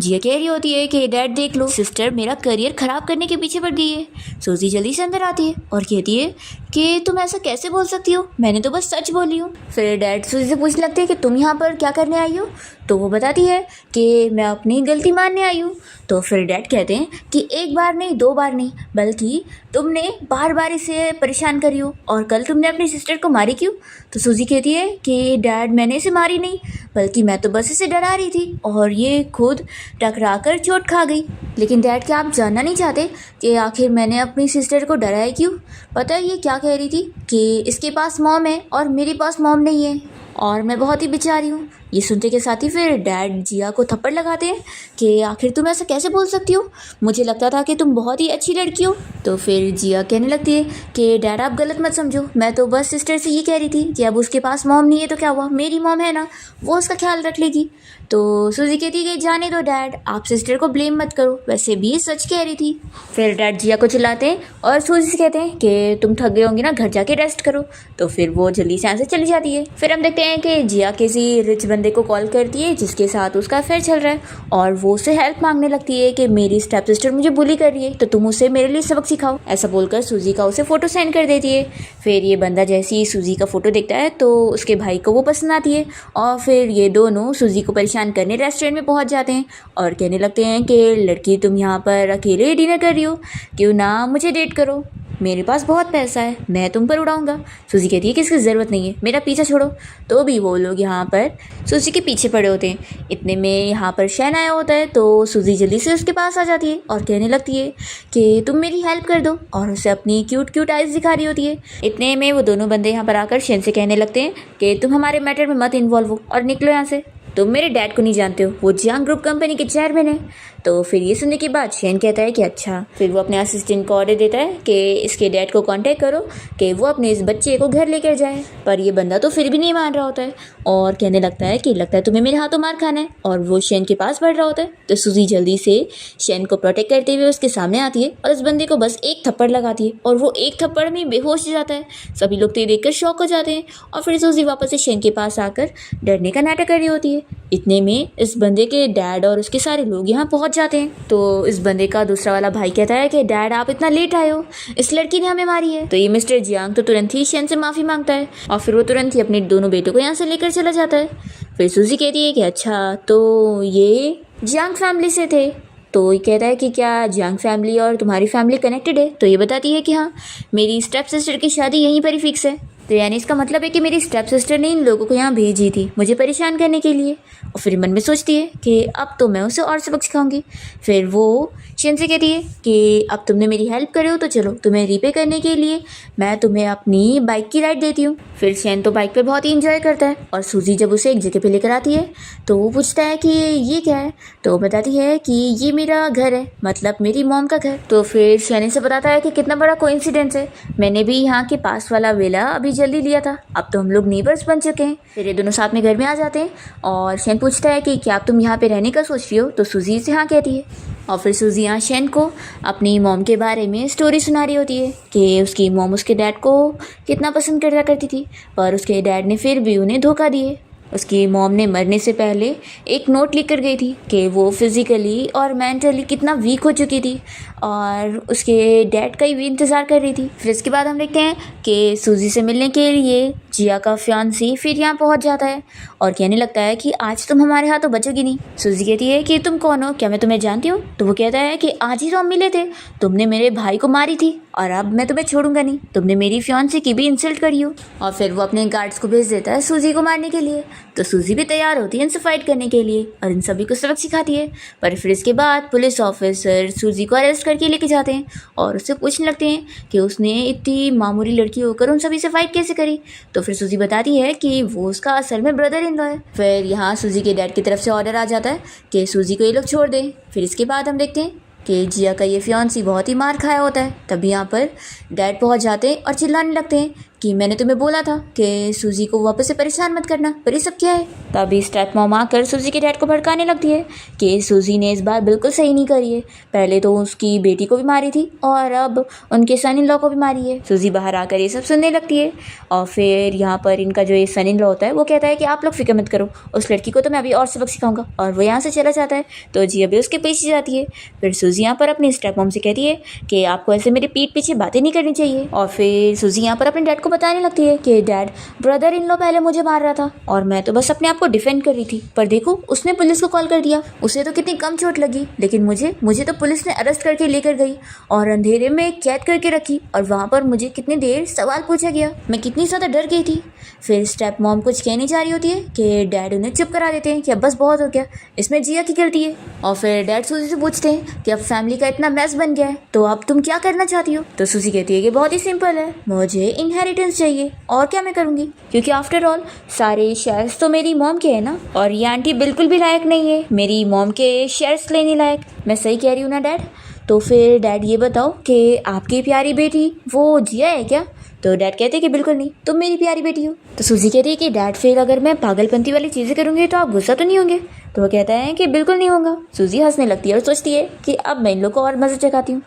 जिया कह रही होती है कि डैड देख लो, सिस्टर मेरा करियर ख़राब करने के पीछे पड़ गई है। सूजी जल्दी से अंदर आती है और कहती है कि तुम ऐसा कैसे बोल सकती हो, मैंने तो बस सच बोली हूँ। फिर डैड सूजी से पूछने लगते हैं कि तुम यहाँ पर क्या करने आई हो। तो वो बताती है कि मैं अपनी गलती मानने आई हूँ। तो फिर डैड कहते हैं कि एक बार नहीं, दो बार नहीं, बल्कि तुमने बार बार इसे परेशान करी हो और कल तुमने अपनी सिस्टर को मारी क्यों। तो सूजी कहती है कि डैड मैंने इसे मारी नहीं, बल्कि मैं तो बस इसे डरा रही थी और ये खुद टकरा कर चोट खा गई। लेकिन डैड क्या आप जानना नहीं चाहते कि आखिर मैंने अपनी सिस्टर को डराया क्यों। पता है ये क्या कह रही थी कि इसके पास मॉम है और मेरे पास मॉम नहीं है और मैं बहुत ही बेचारी हूँ। ये सुनते के साथ ही फिर डैड जिया को थप्पड़ लगाते हैं कि आखिर तुम ऐसा कैसे बोल सकती हो, मुझे लगता था कि तुम बहुत ही अच्छी लड़की हो। तो फिर जिया कहने लगती है कि डैड आप गलत मत समझो, मैं तो बस सिस्टर से ये कह रही थी कि अब उसके पास मॉम नहीं है तो क्या हुआ, मेरी मॉम है ना, वो उसका ख्याल रख लेगी। तो सूजी कहती है कि जाने दो डैड, आप सिस्टर को ब्लेम मत करो, वैसे भी सच कह रही थी। फिर डैड जिया को चिल्लाते हैं और सूजी से कहते हैं कि तुम थक गए होंगे ना, घर जाके रेस्ट करो। तो फिर वो जल्दी से यहाँ से चली जाती है। फिर हम देखते हैं कि जिया किसी रिच बंदे को कॉल करती है जिसके साथ उसका अफेयर चल रहा है और वो उससे हेल्प मांगने लगती है कि मेरी स्टेप सिस्टर मुझे बुली कर रही है तो तुम उसे मेरे लिए सबक सिखाओ। ऐसा बोलकर सूजी का उसे फ़ोटो सेंड कर देती है। फिर ये बंदा जैसे ही सूजी का फ़ोटो देखता है तो उसके भाई को वो पसंद आती है और फिर ये दोनों सूजी को परेशान करने रेस्टोरेंट में पहुंच जाते हैं और कहने लगते हैं कि लड़की तुम यहाँ पर अकेले डिनर कर रही हो, क्यों ना मुझे डेट करो, मेरे पास बहुत पैसा है, मैं तुम पर उड़ाऊंगा। सूजी कहती है कि इसकी ज़रूरत नहीं है, मेरा पीछा छोड़ो। तो भी वो लोग यहाँ पर सूजी के पीछे पड़े होते हैं। इतने में यहाँ पर शैन आया होता है तो सूजी जल्दी से उसके पास आ जाती है और कहने लगती है कि तुम मेरी हेल्प कर दो और उसे अपनी क्यूट क्यूट आइज़ दिखा रही होती है। इतने में वो दोनों बंदे यहाँ पर आकर शैन से कहने लगते हैं कि तुम हमारे मैटर में मत इन्वॉल्व हो और निकलो यहाँ से, तुम मेरे डैड को नहीं जानते हो, वो जियांग ग्रुप कंपनी के चेयरमैन है। तो फिर ये सुनने के बाद शैन कहता है कि अच्छा। फिर वो अपने असिस्टेंट को ऑर्डर देता है कि इसके डैड को कांटेक्ट करो कि वो अपने इस बच्चे को घर लेकर जाए। पर ये बंदा तो फिर भी नहीं मान रहा होता है और कहने लगता है कि लगता है तुम्हें मेरे हाथों मार खाना है और वो शैन के पास बढ़ रहा होता है। तो सूजी जल्दी से शैन को प्रोटेक्ट करते हुए उसके सामने आती है और उस बंदे को बस एक थप्पड़ लगाती है और वो एक थप्पड़ में बेहोश हो जाता है। सभी लोग तो ये देखकर शॉक हो जाते हैं और फिर सूजी वापस से शैन के पास आकर डरने का नाटक कर रही होती है। इतने में इस बंदे के डैड और उसके सारे लोग यहाँ पहुँच जाते हैं। तो इस बंदे का दूसरा वाला भाई कहता है कि डैड आप इतना लेट आए हो, इस लड़की ने हमें मारी है। तो ये मिस्टर जियांग तो तुरंत ही शैन से माफ़ी मांगता है और फिर वो तुरंत ही अपने दोनों बेटों को यहाँ से लेकर चला जाता है। फिर सूजी कहती है कि अच्छा तो ये जियांग फैमिली से थे। तो ये कहता है कि क्या जियांग फैमिली और तुम्हारी फैमिली कनेक्टेड है। तो ये बताती है कि हाँ, मेरी स्टेप सिस्टर की शादी यहीं पर ही फिक्स है। तो यानी इसका मतलब है कि मेरी स्टेप सिस्टर ने इन लोगों को यहाँ भेजी थी मुझे परेशान करने के लिए। और फिर मन में सोचती है कि अब तो मैं उसे और सबक सिखाऊंगी। फिर वो शैन से कहती है कि अब तुमने मेरी हेल्प करे हो तो चलो, तुम्हें रीपे करने के लिए मैं तुम्हें अपनी बाइक की राइड देती हूँ। फिर शैन तो बाइक पर बहुत ही इंजॉय करता है और सूजी जब उसे एक जगह पे लेकर आती है तो वो पूछता है कि ये क्या है। तो वो बताती है कि ये मेरा घर है, मतलब मेरी मॉम का घर। तो फिर शैन से बताता है कि कितना बड़ा कोइंसिडेंस है, मैंने भी यहाँ के पास वाला विला अभी जल्दी लिया था, अब तो हम लोग नेबर्स बन चुके हैं। फिर ये दोनों साथ में घर में आ जाते हैं और शैन पूछता है कि क्या तुम यहाँ पे रहने का सोच रही हो। तो सूजी से हाँ कहती है और फिर सूजी यहाँ शैन को अपनी मॉम के बारे में स्टोरी सुना रही होती है कि उसकी मॉम उसके डैड को कितना पसंद करा करती थी पर उसके डैड ने फिर भी उन्हें धोखा दिए। उसकी मॉम ने मरने से पहले एक नोट लिख कर गई थी कि वो फिज़िकली और मेंटली कितना वीक हो चुकी थी और उसके डैड का ही भी इंतज़ार कर रही थी। फिर इसके बाद हम देखते हैं कि सूजी से मिलने के लिए जिया का फियांसी फिर यहाँ पहुँच जाता है और कहने लगता है कि आज तुम हमारे हाथों बचोगी नहीं। सूजी कहती है कि तुम कौन हो, क्या मैं तुम्हें जानती हूँ। तो वो कहता है कि आज ही तो हम मिले थे, तुमने मेरे भाई को मारी थी और अब मैं तुम्हें छोड़ूंगा नहीं, तुमने मेरी फियांसी की भी इंसल्ट करी हो। और फिर वो अपने गार्ड्स को भेज देता है सूजी को मारने के लिए। तो सूजी भी तैयार होती है इनसे फाइट करने के लिए और इन सभी को सबक सिखाती है। पर फिर इसके बाद पुलिस ऑफिसर सूजी को अरेस्ट करके लेके जाते हैं और उससे पूछने लगते हैं कि उसने इतनी मामूली लड़की होकर उन सभी से फाइट कैसे करी। तो फिर सूजी बताती है कि वो उसका असल में ब्रदर इन लॉ है। फिर यहाँ सूजी के डैड की तरफ से ऑर्डर आ जाता है कि सूजी को ये लोग छोड़ दें। फिर इसके बाद हम देखते हैं कि जिया का ये फियांसी बहुत ही मार खाया होता है। तभी यहाँ पर डैड पहुँच जाते हैं और चिल्लाने लगते हैं कि मैंने तुम्हें बोला था कि सूजी को वापस से परेशान मत करना, पर ये सब क्या है। तभी स्टेप मॉम आकर सूजी के डैड को भड़काने लगती है कि सूजी ने इस बार बिल्कुल सही नहीं करी है, पहले तो उसकी बेटी को भी मारी थी और अब उनके सन इन लॉ को भी मारी है। सूजी बाहर आकर ये सब सुनने लगती है और फिर यहाँ पर इनका जो ये सन इन लॉ होता है वो कहता है कि आप लोग फिक्र मत करो, उस लड़की को तो मैं अभी और सबक सिखाऊंगा, और वो यहाँ से चला जाता है। तो जी अभी उसके पीछे जाती है। फिर सूजी यहाँ पर अपनी स्टेप मॉम से कहती है कि आपको ऐसे मेरे पीठ पीछे बातें नहीं करनी चाहिए। और फिर सूजी यहाँ पर अपने डैड को बताने लगती है कि डैड, ब्रदर इन लॉ पहले मुझे मार रहा था और मैं तो बस अपने आप को डिफेंड कर रही थी, पर देखो उसने पुलिस को कॉल कर दिया, उसे तो कितनी कम चोट लगी, लेकिन मुझे तो पुलिस ने अरेस्ट करके लेकर गई और अंधेरे में कैद करके रखी, और वहाँ पर मुझे कितनी देर सवाल पूछा गया, मैं कितनी ज़्यादा डर गई थी। फिर स्टेप मॉम कुछ कहने जा रही होती है कि डैड उन्हें चुप करा देते हैं कि अब बस बहुत हो गया, इसमें जिया की गलती है। और फिर डैड सूजी से पूछते हैं कि अब फैमिली का इतना मैस बन गया है तो अब तुम क्या करना चाहती हो। तो सूजी कहती है कि बहुत ही सिंपल है, मुझे इनहेरिटेंस चाहिए, और क्या मैं करूँगी, क्योंकि आफ्टर ऑल सारे शेयर्स तो मेरी मॉम के हैं ना, और ये आंटी बिल्कुल भी लायक नहीं है मेरी मॉम के शेयर्स लेने लायक। मैं सही कह रही हूँ ना डैड। तो फिर डैड ये बताओ कि आपकी प्यारी बेटी वो जिया है क्या। तो डैड कहते हैं कि बिल्कुल नहीं, तुम मेरी प्यारी बेटी हो। तो सूजी कहती है कि डैड फिर अगर मैं पागलपंती वाली चीज़ें करूँगी तो आप गुस्सा तो नहीं होंगे। तो वो कहता है कि बिल्कुल नहीं होगा। सूजी हंसने लगती है और सोचती है कि अब मैं इन लोग को और मज़े चखाती हूँ।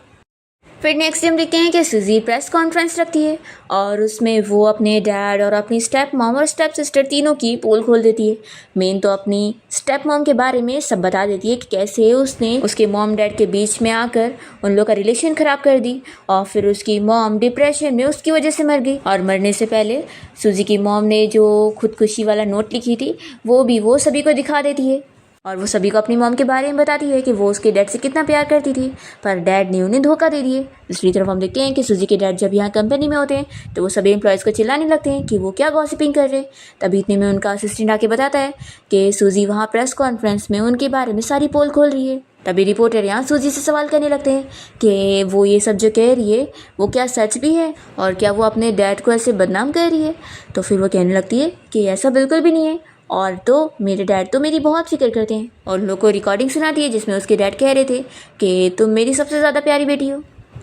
फिर नेक्स्ट डे हम देखते हैं कि सूजी प्रेस कॉन्फ्रेंस रखती है और उसमें वो अपने डैड और अपनी स्टेप मॉम और स्टेप सिस्टर तीनों की पोल खोल देती है। मेन तो अपनी स्टेप मॉम के बारे में सब बता देती है कि कैसे उसने उसके मॉम डैड के बीच में आकर उन लोग का रिलेशन ख़राब कर दी, और फिर उसकी मॉम डिप्रेशन में उसकी वजह से मर गई, और मरने से पहले सूजी की मॉम ने जो खुदकुशी वाला नोट लिखी थी वो सभी को दिखा देती है, और वो सभी को अपनी मॉम के बारे में बताती है कि वो उसके डैड से कितना प्यार करती थी, पर डैड ने उन्हें धोखा दे दिए। दूसरी तरफ हम देखते हैं कि सूजी के डैड जब यहाँ कंपनी में होते हैं तो वो सभी एम्प्लॉयज़ को चिल्लाने लगते हैं कि वो क्या गॉसिपिंग कर रहे हैं। तभी इतने में उनका असिस्टेंट आके बताता है कि सूजी वहाँ प्रेस कॉन्फ्रेंस में उनके बारे में सारी पोल खोल रही है। तभी रिपोर्टर यहाँ सूजी से सवाल करने लगते हैं कि वो ये सब जो कह रही है वो क्या सच भी है, और क्या वो अपने डैड को ऐसे बदनाम कर रही है। तो फिर वो कहने लगती है कि ऐसा बिल्कुल भी नहीं है, और तो मेरे डैड तो मेरी बहुत फिक्र करते हैं, और लोगों को रिकॉर्डिंग सुनाती है जिसमें उसके डैड कह रहे थे कि तुम मेरी सबसे ज़्यादा प्यारी बेटी हो।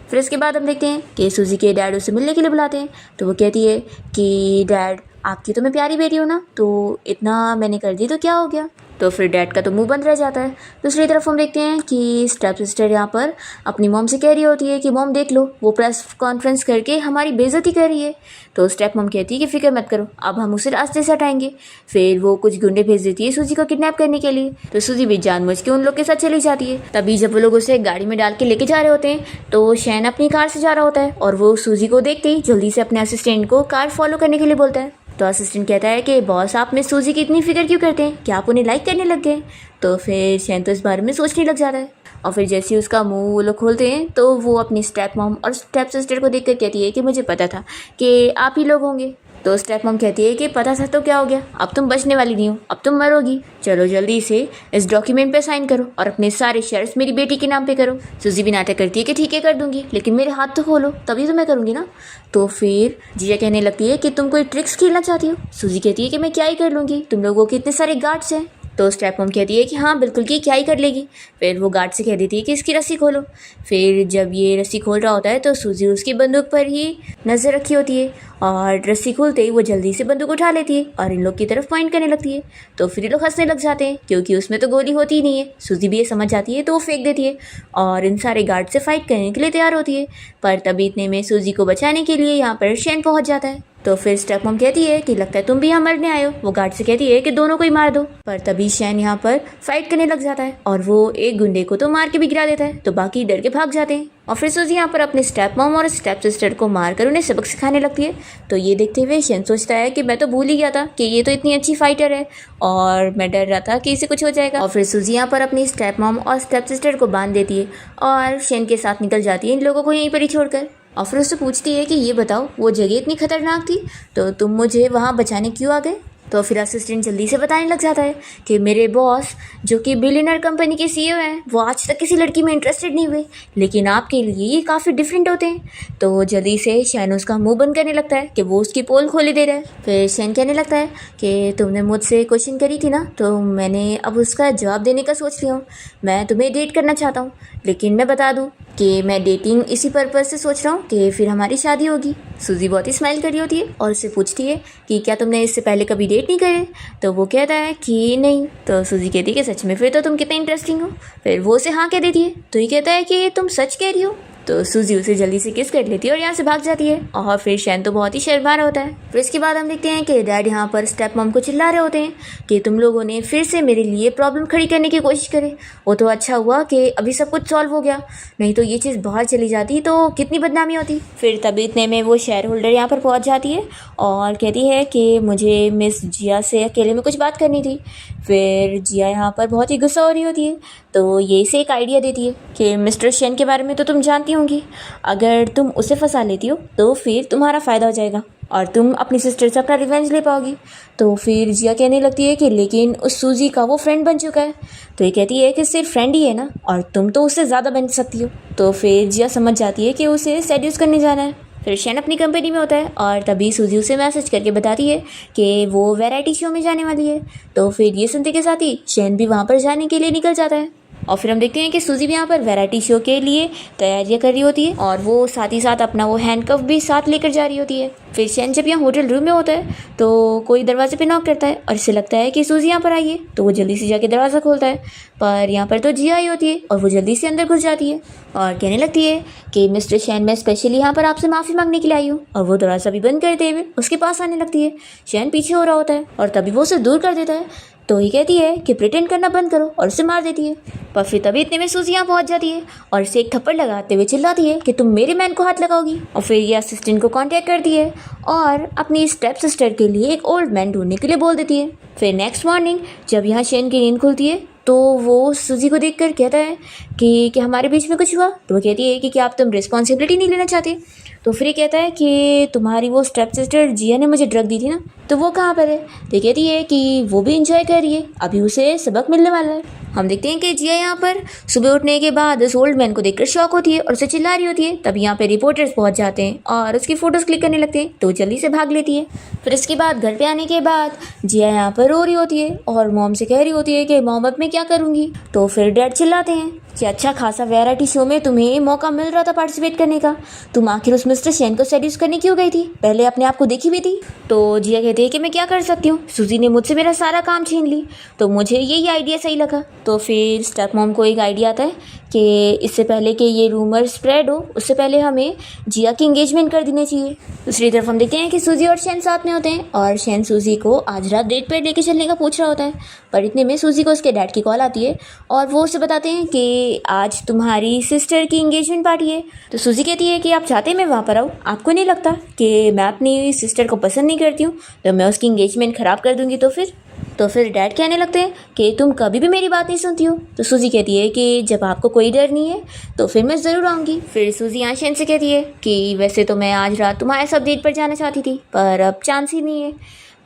फिर इसके बाद हम देखते हैं कि सूजी के डैड उसे मिलने के लिए बुलाते हैं। तो वो कहती है कि डैड आपकी तो मैं प्यारी बेटी हूँ ना, तो इतना मैंने कर दी तो क्या हो गया। तो फिर डैड का तो मुंह बंद रह जाता है। दूसरी तरफ हम देखते हैं कि स्टेप सिस्टर यहाँ पर अपनी मॉम से कह रही होती है कि मॉम देख लो वो प्रेस कॉन्फ्रेंस करके हमारी बेइज्जती कर रही है। तो स्टेप मॉम कहती है कि फिक्र मत करो, अब हम उसे रास्ते से हटाएंगे। फिर वो कुछ गुंडे भेज देती है सूजी को किडनैप करने के लिए। तो सूजी भी जानबूझ के उन लोग के साथ चली जाती है। तभी जब वो लोग उसे गाड़ी में डाल के लेके जा रहे होते हैं तो शैन अपनी कार से जा रहा होता है, और वो सूजी को देखते ही जल्दी से अपने असिस्टेंट को कार फॉलो करने के लिए बोलता है। तो असिस्टेंट कहता है कि बॉस आप में सूजी की इतनी फिक्र क्यों करते हैं, क्या आप उन्हें लाइक करने लग गए। तो फिर शैन तो इस बारे में सोचने लग जाता है, और फिर जैसे ही उसका मुंह वो लोग खोलते हैं तो वो अपनी स्टेप मॉम और स्टेप सिस्टर को देखकर कहती है कि मुझे पता था कि आप ही लोग होंगे। तो स्टेप मॉम कहती है कि पता था तो क्या हो गया, अब तुम बचने वाली नहीं हो, अब तुम मरोगी। चलो जल्दी से इस डॉक्यूमेंट पे साइन करो और अपने सारे शेयर्स मेरी बेटी के नाम पे करो। सूजी भी नाटक करती है कि ठीक है कर दूंगी, लेकिन मेरे हाथ तो खोलो तभी तो मैं करूँगी ना। तो फिर जिया कहने लगती है कि तुम कोई ट्रिक्स खेलना चाहती हो। सूजी कहती है कि मैं क्या ही कर लूँगी, तुम लोगों के इतने सारे गार्ड्स हैं। तो स्टेप मॉम कहती है कि हाँ बिल्कुल की क्या ही कर लेगी। फिर वो गार्ड से कह देती है कि इसकी रस्सी खोलो। फिर जब ये रस्सी खोल रहा होता है तो सूजी उसकी बंदूक पर ही नज़र रखी होती है, और रस्सी खोलते ही वो जल्दी से बंदूक उठा लेती है और इन लोग की तरफ पॉइंट करने लगती है। तो फिर ये लोग हंसने लग जाते हैं क्योंकि उसमें तो गोली होती ही नहीं है। सूजी भी ये समझ जाती है तो वो फेंक देती है और इन सारे गार्ड से फाइट करने के लिए तैयार होती है। पर तभी इतने में सूजी को बचाने के लिए यहाँ पर शैन पहुँच जाता है। तो फिर स्टेप मॉम कहती है कि लगता है तुम भी यहाँ मरने आए हो। वो गार्ड से कहती है कि दोनों को ही मार दो, पर तभी शैन यहाँ पर फाइट करने लग जाता है और वो एक गुंडे को तो मार के भी गिरा देता है। तो बाकी डर के भाग जाते हैं और फिर सूजी यहाँ पर अपने स्टेप मॉम और स्टेप सिस्टर को मारकर उन्हें सबक सिखाने लगती है। तो ये देखते हुए शैन सोचता है कि मैं तो भूल ही गया था कि ये तो इतनी अच्छी फाइटर है और मैं डर रहा था कि इसे कुछ हो जाएगा। और फिर सूजी यहाँ पर अपनी स्टेप मॉम और स्टेप सिस्टर को बांध देती है और शैन के साथ निकल जाती है इन लोगों को यहीं पर ही छोड़कर। और फिर उससे पूछती है कि ये बताओ वो जगह इतनी खतरनाक थी तो तुम मुझे वहाँ बचाने क्यों आ गए। तो फिर असिस्टेंट जल्दी से बताने लग जाता है कि मेरे बॉस जो कि बिलियनर कंपनी के सीईओ हैं वो आज तक किसी लड़की में इंटरेस्टेड नहीं हुए, लेकिन आपके लिए ये काफ़ी डिफरेंट होते हैं। तो जल्दी से शैन उसका मुंह बंद करने लगता है कि वो उसकी पोल खोले दे रहा है। फिर शैन कहने लगता है कि तुमने मुझसे क्वेश्चन करी थी ना, तो मैंने अब उसका जवाब देने का सोच लिया हूँ। मैं तुम्हें डेट करना चाहता हूँ, लेकिन मैं बता दूँ कि मैं डेटिंग इसी पर्पज़ से सोच रहा हूँ कि फिर हमारी शादी होगी। सूजी बहुत ही स्माइल कर रही होती है और उससे पूछती है कि क्या तुमने इससे पहले कभी डेट नहीं करे? तो वो कहता है कि नहीं। तो सूजी कहती है कि सच में फिर तो तुम कितने इंटरेस्टिंग हो। फिर वो उसे हाँ कह देती है। तो ये कहता है कि तुम सच कह रही हो। तो सूजी उसे जल्दी से किस कर लेती है और यहाँ से भाग जाती है। और फिर शैन तो बहुत ही शर्मा रहा होता है। फिर इसके बाद हम देखते हैं कि डैड यहाँ पर स्टेप मॉम को चिल्ला रहे होते हैं कि तुम लोगों ने फिर से मेरे लिए प्रॉब्लम खड़ी करने की कोशिश करी। वो तो अच्छा हुआ कि अभी सब कुछ सॉल्व हो गया, नहीं तो ये चीज़ बाहर चली जाती तो कितनी बदनामी होती। फिर तभी इतने में वो शेयर होल्डर यहाँ पर पहुँच जाती है और कहती है कि मुझे मिस जिया से अकेले में कुछ बात करनी थी। फिर जिया यहाँ पर बहुत ही गुस्सा हो रही होती है। तो ये से एक आइडिया देती है कि मिस्टर शेन के बारे में तो तुम जानती होंगी, अगर तुम उसे फंसा लेती हो तो फिर तुम्हारा फ़ायदा हो जाएगा और तुम अपनी सिस्टर से अपना रिवेंज ले पाओगी। तो फिर जिया कहने लगती है कि लेकिन उस सूजी का वो फ्रेंड बन चुका है। तो ये कहती है कि सिर्फ फ्रेंड ही है ना, और तुम तो उससे ज़्यादा बन सकती हो। तो फिर जिया समझ जाती है कि उसे सेड्यूस करने जाना है। फिर शैन अपनी कंपनी में होता है और तभी सूजी उसे मैसेज करके बताती है कि वो वैरायटी शो में जाने वाली है। तो फिर ये सुनते के साथ ही शैन भी वहाँ पर जाने के लिए निकल जाता है। और फिर हम देखते हैं कि सूजी भी यहाँ पर वैरायटी शो के लिए तैयारियां कर रही होती है और वो साथ ही साथ अपना वो हैंडकफ भी साथ लेकर जा रही होती है। फिर शैन जब यहाँ होटल रूम में होता है तो कोई दरवाजे पे नॉक करता है और इसे लगता है कि सूजी यहाँ पर आई है। तो वो जल्दी से जाके दरवाज़ा खोलता है, पर यहाँ पर तो जिया आई होती है और वो जल्दी से अंदर घुस जाती है और कहने लगती है कि मिस्टर शैन, मैं स्पेशली यहाँ पर आपसे माफ़ी मांगने के लिए आई हूँ। और वो दरवाज़ा भी बंद करते हुए उसके पास आने लगती है। शैन पीछे हो रहा होता है और तभी वो उसे दूर कर देता है। तो ये कहती है कि प्रिटेंड करना बंद करो और उसे मार देती है। पर फिर तभी इतने में सूजी यहाँ पहुँच जाती है और इसे एक थप्पड़ लगाते हुए चिल्लाती है कि तुम मेरे मैन को हाथ लगाओगी। और फिर ये असिस्टेंट को कांटेक्ट करती है और अपनी स्टेप सिस्टर के लिए एक ओल्ड मैन ढूंढने के लिए बोल देती है। फिर नेक्स्ट मॉर्निंग जब यहाँ शैन की नींद खुलती है तो वो सूजी को देखकर कहता है कि हमारे बीच में कुछ हुआ। तो वो कहती है कि क्या आप तुम रिस्पॉन्सिबिलिटी नहीं लेना चाहते। तो फिर ये कहता है कि तुम्हारी वो स्टेप सिस्टर जिया ने मुझे ड्रग दी थी ना, तो वो कहाँ पर है। तो कहती है कि वो भी इंजॉय कर रही है, अभी उसे सबक मिलने वाला है। हम देखते हैं कि जिया यहाँ पर सुबह उठने के बाद उस ओल्ड मैन को देखकर शॉक होती है और उसे चिल्ला रही होती है। तब यहाँ पे रिपोर्टर्स पहुँच जाते हैं और उसकी फ़ोटोज़ क्लिक करने लगते हैं, तो जल्दी से भाग लेती है। फिर इसके बाद घर पे आने के बाद जिया यहाँ पर रो रही होती है और मॉम से कह रही होती है कि मॉम अब मैं क्या करूँगी। तो फिर डैड चिल्लाते हैं कि अच्छा खासा वैरायटी शो में तुम्हें मौका मिल रहा था पार्टिसिपेट करने का, तुम आखिर उस मिस्टर शैन को सेड्यूस करने क्यों गई थी, पहले अपने आप को देखी भी थी। तो जिया कहती है कि मैं क्या कर सकती हूँ, सूजी ने मुझसे मेरा सारा काम छीन ली, तो मुझे यही आइडिया सही लगा। तो फिर स्टेप मॉम को एक आइडिया आता है कि इससे पहले कि ये रूमर स्प्रेड हो उससे पहले हमें जिया की एंगेजमेंट कर देनी चाहिए। दूसरी तरफ हम देखते हैं कि सूजी और शैन साथ में होते हैं और शैन सूजी को आज रात डेट पे लेके चलने का पूछ रहा होता है। पर इतने में सूजी को उसके डैड की कॉल आती है और वो उसे बताते हैं कि आज तुम्हारी सिस्टर की एंगेजमेंट पार्टी है। तो सूजी कहती है कि आप चाहते हैं मैं वहाँ पर आऊँ, आपको नहीं लगता कि मैं अपनी सिस्टर को पसंद नहीं करती हूँ, तो मैं उसकी एंगेजमेंट ख़राब कर दूँगी। तो फिर डैड कहने लगते हैं कि तुम कभी भी मेरी बात नहीं सुनती हो। तो सूजी कहती है कि जब आपको कोई डर नहीं है तो फिर मैं ज़रूर आऊँगी। फिर सूजी यहाँ शैन से कहती है कि वैसे तो मैं आज रात तुम्हारे साथ डेट पर जाना चाहती थी, पर अब चांस ही नहीं है।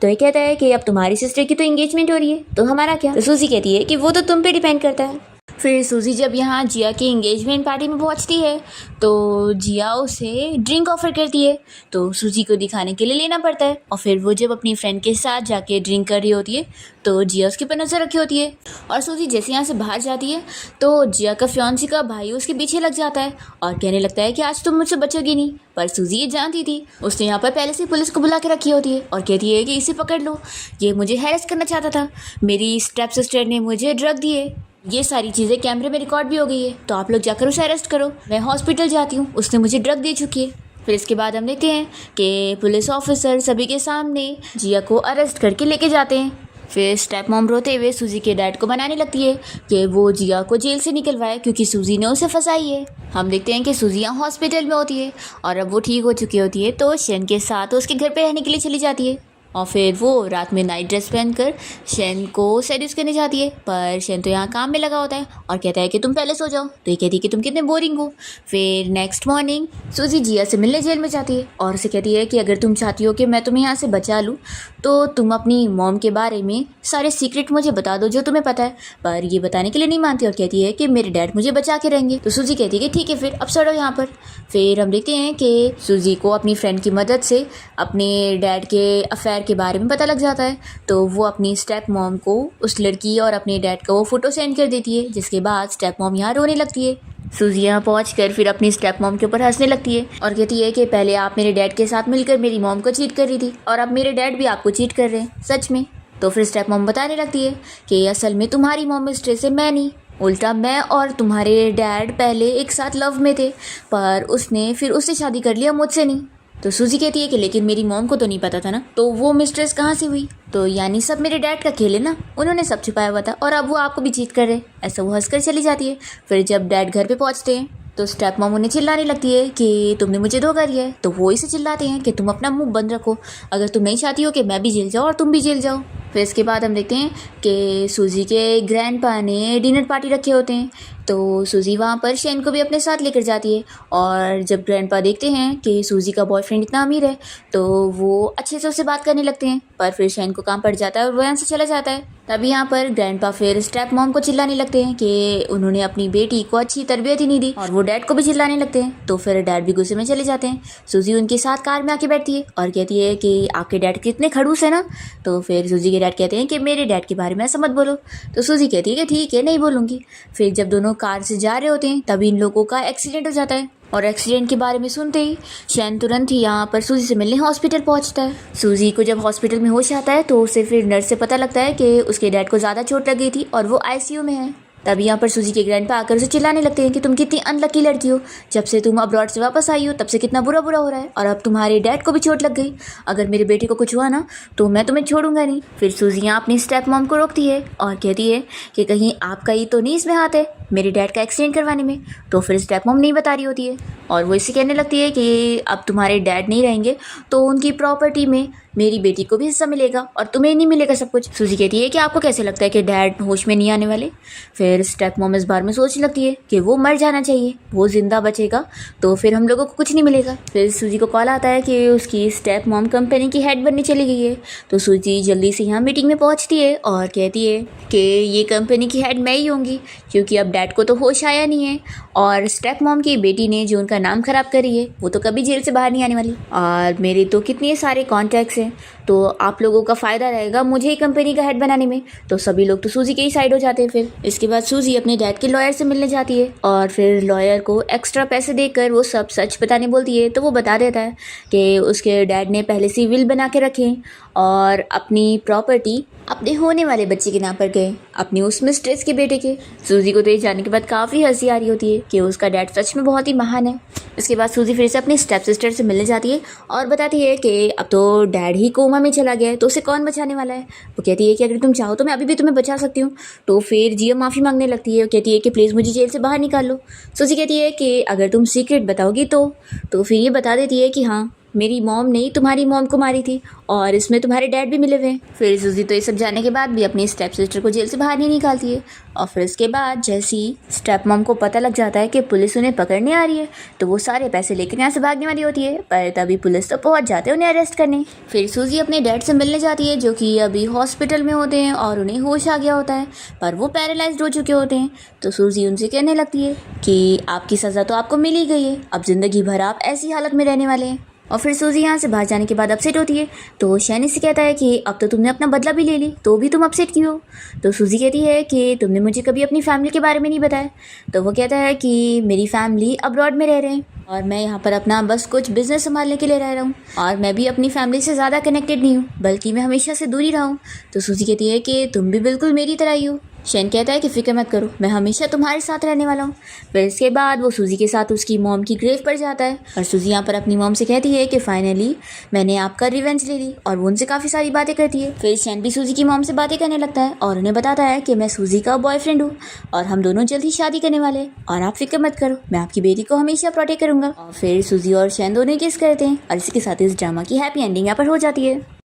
तो ये कहता है कि अब तुम्हारी सिस्टर की तो एंगेजमेंट हो रही है, तो हमारा क्या। तो सूजी कहती है कि वो तो तुम पे डिपेंड करता है। फिर सूजी जब यहाँ जिया की एंगेजमेंट पार्टी में पहुँचती है तो जिया उसे ड्रिंक ऑफर करती है, तो सूजी को दिखाने के लिए लेना पड़ता है। और फिर वो जब अपनी फ्रेंड के साथ जाके ड्रिंक कर रही होती है तो जिया उसके ऊपर नज़र रखी होती है। और सूजी जैसे यहाँ से बाहर जाती है तो जिया का फियांसी का भाई उसके पीछे लग जाता है और कहने लगता है कि आज तुम मुझसे बचोगी नहीं। पर सूजी ये जानती थी, उसने यहाँ पर पहले से पुलिस को बुला के रखी होती है और कहती है कि इसे पकड़ लो, ये मुझे हैरेस करना चाहता था, मेरी स्टेप सिस्टर ने मुझे ड्रग दिए, ये सारी चीज़ें कैमरे में रिकॉर्ड भी हो गई है, तो आप लोग जाकर उसे अरेस्ट करो, मैं हॉस्पिटल जाती हूँ, उसने मुझे ड्रग दे चुकी है। फिर इसके बाद हम देखते हैं कि पुलिस ऑफिसर सभी के सामने जिया को अरेस्ट करके लेके जाते हैं। फिर स्टेप मॉम रोते हुए सूजी के डैड को बनाने लगती है कि वो जिया को जेल से निकलवाए क्योंकि सूजी ने उसे फंसाई है। हम देखते हैं कि सूजी यहाँ हॉस्पिटल में होती है और अब वो ठीक हो चुकी होती है तो शैन के साथ उसके घर पे रहने के लिए चली जाती है। और फिर वो रात में नाइट ड्रेस पहनकर शैन को सेड्यूस करने जाती है, पर शैन तो यहाँ काम में लगा होता है और कहता है कि तुम पहले सो जाओ। तो ये कहती है कि तुम कितने बोरिंग हो। फिर नेक्स्ट मॉर्निंग सूजी जिया से मिलने जेल में जाती है और उसे कहती है कि अगर तुम चाहती हो कि मैं तुम्हें यहाँ से बचा लूँ तो तुम अपनी मॉम के बारे में सारे सीक्रेट मुझे बता दो जो तुम्हें पता है। पर ये बताने के लिए नहीं मानती और कहती है कि मेरे डैड मुझे बचा के रहेंगे। तो सूजी कहती है कि ठीक है फिर अब सड़ो यहाँ पर। फिर हम देखते हैं कि सूजी को अपनी फ्रेंड की मदद से अपने डैड के अफेयर के बारे में पता लग जाता है, तो वो अपनी स्टेप मॉम को उस लड़की और अपने डैड का वो फ़ोटो सेंड कर देती है, जिसके बाद स्टेप मॉम यहाँ रोने लगती है। सूजी यहाँ पहुँच कर फिर अपनी स्टेप मॉम के ऊपर हंसने लगती है और कहती है कि पहले आप मेरे डैड के साथ मिलकर मेरी मॉम को चीट कर रही थी और अब मेरे डैड भी आपको चीट कर रहे हैं, सच में। तो फिर स्टेप मॉम बताने लगती है कि असल में तुम्हारी मॉम मिस्ट्रेस है, मैं नहीं, उल्टा मैं और तुम्हारे डैड पहले एक साथ लव में थे, पर उसने फिर उससे शादी कर लिया, मुझसे नहीं। तो सूजी कहती है कि लेकिन मेरी मॉम को तो नहीं पता था ना, तो वो मिस्ट्रेस कहाँ से हुई? तो यानी सब मेरे डैड का खेल है ना, उन्होंने सब छुपाया हुआ था और अब वो आपको भी चीट कर रहे हैं, ऐसा वो हंसकर चली जाती है। फिर जब डैड घर पे पहुँचते हैं तो स्टेप मॉम उन्हें चिल्लाने लगती है कि तुमने मुझे धोखा दिया है। तो वो इसे चिल्लाते हैं कि तुम अपना मुंह बंद रखो, अगर तुम नहीं चाहती हो कि मैं भी जेल जाऊँ और तुम भी जेल जाओ। फिर इसके बाद हम देखते हैं कि सूजी के ग्रैंडपा ने डिनर पार्टी रखे होते हैं, तो सूजी वहाँ पर शैन को भी अपने साथ लेकर जाती है। और जब ग्रैंडपा देखते हैं कि सूजी का बॉयफ्रेंड इतना अमीर है तो वो अच्छे से उससे बात करने लगते हैं, पर फिर शैन को काम पड़ जाता है और वो यहाँ से चला जाता है। तभी यहाँ पर ग्रैंडपा फिर स्टेप मॉम को चिल्लाने लगते हैं कि उन्होंने अपनी बेटी को अच्छी तरबियत ही नहीं दी, और वो डैड को भी चिल्लाने लगते हैं। तो फिर डैड भी गुस्से में चले जाते हैं। सूजी उनके साथ कार में आके बैठती है और कहती है कि आपके डैड कितने खड़ूस है ना। तो फिर सूजी के डैड कहते हैं कि मेरे डैड के बारे में ऐसा मत बोलो। तो सूजी कहती है कि ठीक है, नहीं बोलूँगी। फिर जब दोनों कार से जा रहे होते हैं तभी इन लोगों का एक्सीडेंट हो जाता है, और एक्सीडेंट के बारे में सुनते ही शैन तुरंत ही यहाँ पर सूजी से मिलने हॉस्पिटल पहुँचता है। सूजी को जब हॉस्पिटल में होश आता है तो उसे फिर नर्स से पता लगता है कि उसके डैड को ज़्यादा चोट लग गई थी और वो आईसीयू में है। तभी यहाँ पर सूजी के ग्रैंडपा आकर उसे चिल्लाने लगते हैं कि तुम कितनी अनलकी लड़की हो, जब से तुम अब्रॉड से वापस आई हो तब से कितना बुरा बुरा हो रहा है, और अब तुम्हारे डैड को भी चोट लग गई, अगर मेरे बेटे को कुछ हुआ ना तो मैं तुम्हें छोड़ूंगा नहीं। फिर सूजी यहाँ अपनी स्टेप मॉम को रोकती है और कहती है कि कहीं आपका ही तो नहीं इसमें हाथ है मेरे डैड का एक्सीडेंट करवाने में। तो फिर स्टेप मॉम नहीं बता रही होती है और वो इससे कहने लगती है कि अब तुम्हारे डैड नहीं रहेंगे तो उनकी प्रॉपर्टी में मेरी बेटी को भी हिस्सा मिलेगा और तुम्हें नहीं मिलेगा सब कुछ। सूजी कहती है कि आपको कैसे लगता है कि डैड होश में नहीं आने वाले? फिर स्टेप मॉम इस बार में सोचने लगती है कि वो मर जाना चाहिए, वो जिंदा बचेगा तो फिर हम लोगों को कुछ नहीं मिलेगा। फिर सूजी को कॉल आता है कि उसकी स्टेप मॉम कंपनी की हेड बनने चली गई है। तो सूजी जल्दी से यहाँ मीटिंग में पहुँचती है और कहती है कि ये कंपनी की हेड मैं ही होंगी, क्योंकि अब डैड को तो होश आया नहीं है और स्टेप मॉम की बेटी ने जो उनका नाम खराब करी है वो तो कभी जेल से बाहर नहीं आने वाली, और मेरे तो कितने सारे कॉन्टैक्ट्स हैं, तो आप लोगों का फ़ायदा रहेगा मुझे ही कंपनी का हेड बनाने में। तो सभी लोग तो सूजी के ही साइड हो जाते हैं। फिर इसके बाद सूजी अपने डैड के लॉयर से मिलने जाती है और फिर लॉयर को एक्स्ट्रा पैसे देकर वो सब सच बताने बोलती है। तो वो बता देता है कि उसके डैड ने पहले से विल बना के रखे और अपनी प्रॉपर्टी अपने होने वाले बच्चे के नाम पर गए, अपनी उस मिस्ट्रेस के बेटे के। सूजी को तो ये जानने के बाद काफ़ी हंसी आ रही होती है कि उसका डैड सच में बहुत ही महान है। इसके बाद सूजी फिर से अपनी स्टेप सिस्टर से मिलने जाती है और बताती है कि अब तो डैड ही कोमा में चला गया है तो उसे कौन बचाने वाला है। वो कहती है कि अगर तुम चाहो तो मैं अभी भी तुम्हें बचा सकती हूँ। तो फिर जिया माफ़ी मांगने लगती है और कहती है कि प्लीज़ मुझे जेल से बाहर निकाल लो। सूजी कहती है कि अगर तुम सीक्रेट बताओगी तो फिर ये बता देती है कि हाँ मेरी मॉम ने तुम्हारी मॉम को मारी थी और इसमें तुम्हारे डैड भी मिले हुए हैं। फिर सूजी तो ये सब जानने के बाद भी अपनी स्टेप सिस्टर को जेल से बाहर नहीं निकालती है। और फिर इसके बाद जैसे ही स्टेप मॉम को पता लग जाता है कि पुलिस उन्हें पकड़ने आ रही है तो वो सारे पैसे लेकर यहाँ से भागने वाली होती है, पर तभी पुलिस तो पहुँच जाते हैं उन्हें अरेस्ट करने। फिर सूजी अपने डैड से मिलने जाती है जो कि अभी हॉस्पिटल में होते हैं और उन्हें होश आ गया होता है, पर वो पैरालाइज्ड हो चुके होते हैं। तो सूजी उनसे कहने लगती है कि आपकी सज़ा तो आपको मिल ही गई है, अब ज़िंदगी भर आप ऐसी हालत में रहने वाले हैं। और फिर सूजी यहाँ से बाहर जाने के बाद अपसेट होती है। तो शैनी से कहता है कि अब तो तुमने अपना बदला भी ले ली तो भी तुम अपसेट क्यों हो? तो सूजी कहती है कि तुमने मुझे कभी अपनी फैमिली के बारे में नहीं बताया। तो वो कहता है कि मेरी फैमिली अब्रॉड में रह रहे हैं और मैं यहाँ पर अपना बस कुछ बिजनेस संभालने के लिए रह रहा हूँ, और मैं भी अपनी फैमिली से ज़्यादा कनेक्टेड नहीं हूँ, बल्कि मैं हमेशा से दूरी रहा हूँ। तो सूजी कहती है कि तुम भी बिल्कुल मेरी तरह ही हो। शैन कहता है कि फिक्र मत करो, मैं हमेशा तुम्हारे साथ रहने वाला हूँ। फिर इसके बाद वो सूजी के साथ उसकी मॉम की ग्रेव पर जाता है और सूजी यहाँ पर अपनी मॉम से कहती है कि फाइनली मैंने आपका रिवेंज ले ली, और वो उनसे काफ़ी सारी बातें करती है। फिर शैन भी सूजी की मॉम से बातें करने लगता है और उन्हें बताता है कि मैं सूजी का बॉयफ्रेंड हूँ और हम दोनों जल्द ही शादी करने वाले हैं, और आप फिक्र मत करो, मैं आपकी बेटी को हमेशा प्रोटेक्ट करूँगा। और फिर सूजी और शैन दोनों किस करते हैं और इसी के साथ इस ड्रामा की हैप्पी एंडिंग यहाँ पर हो जाती है।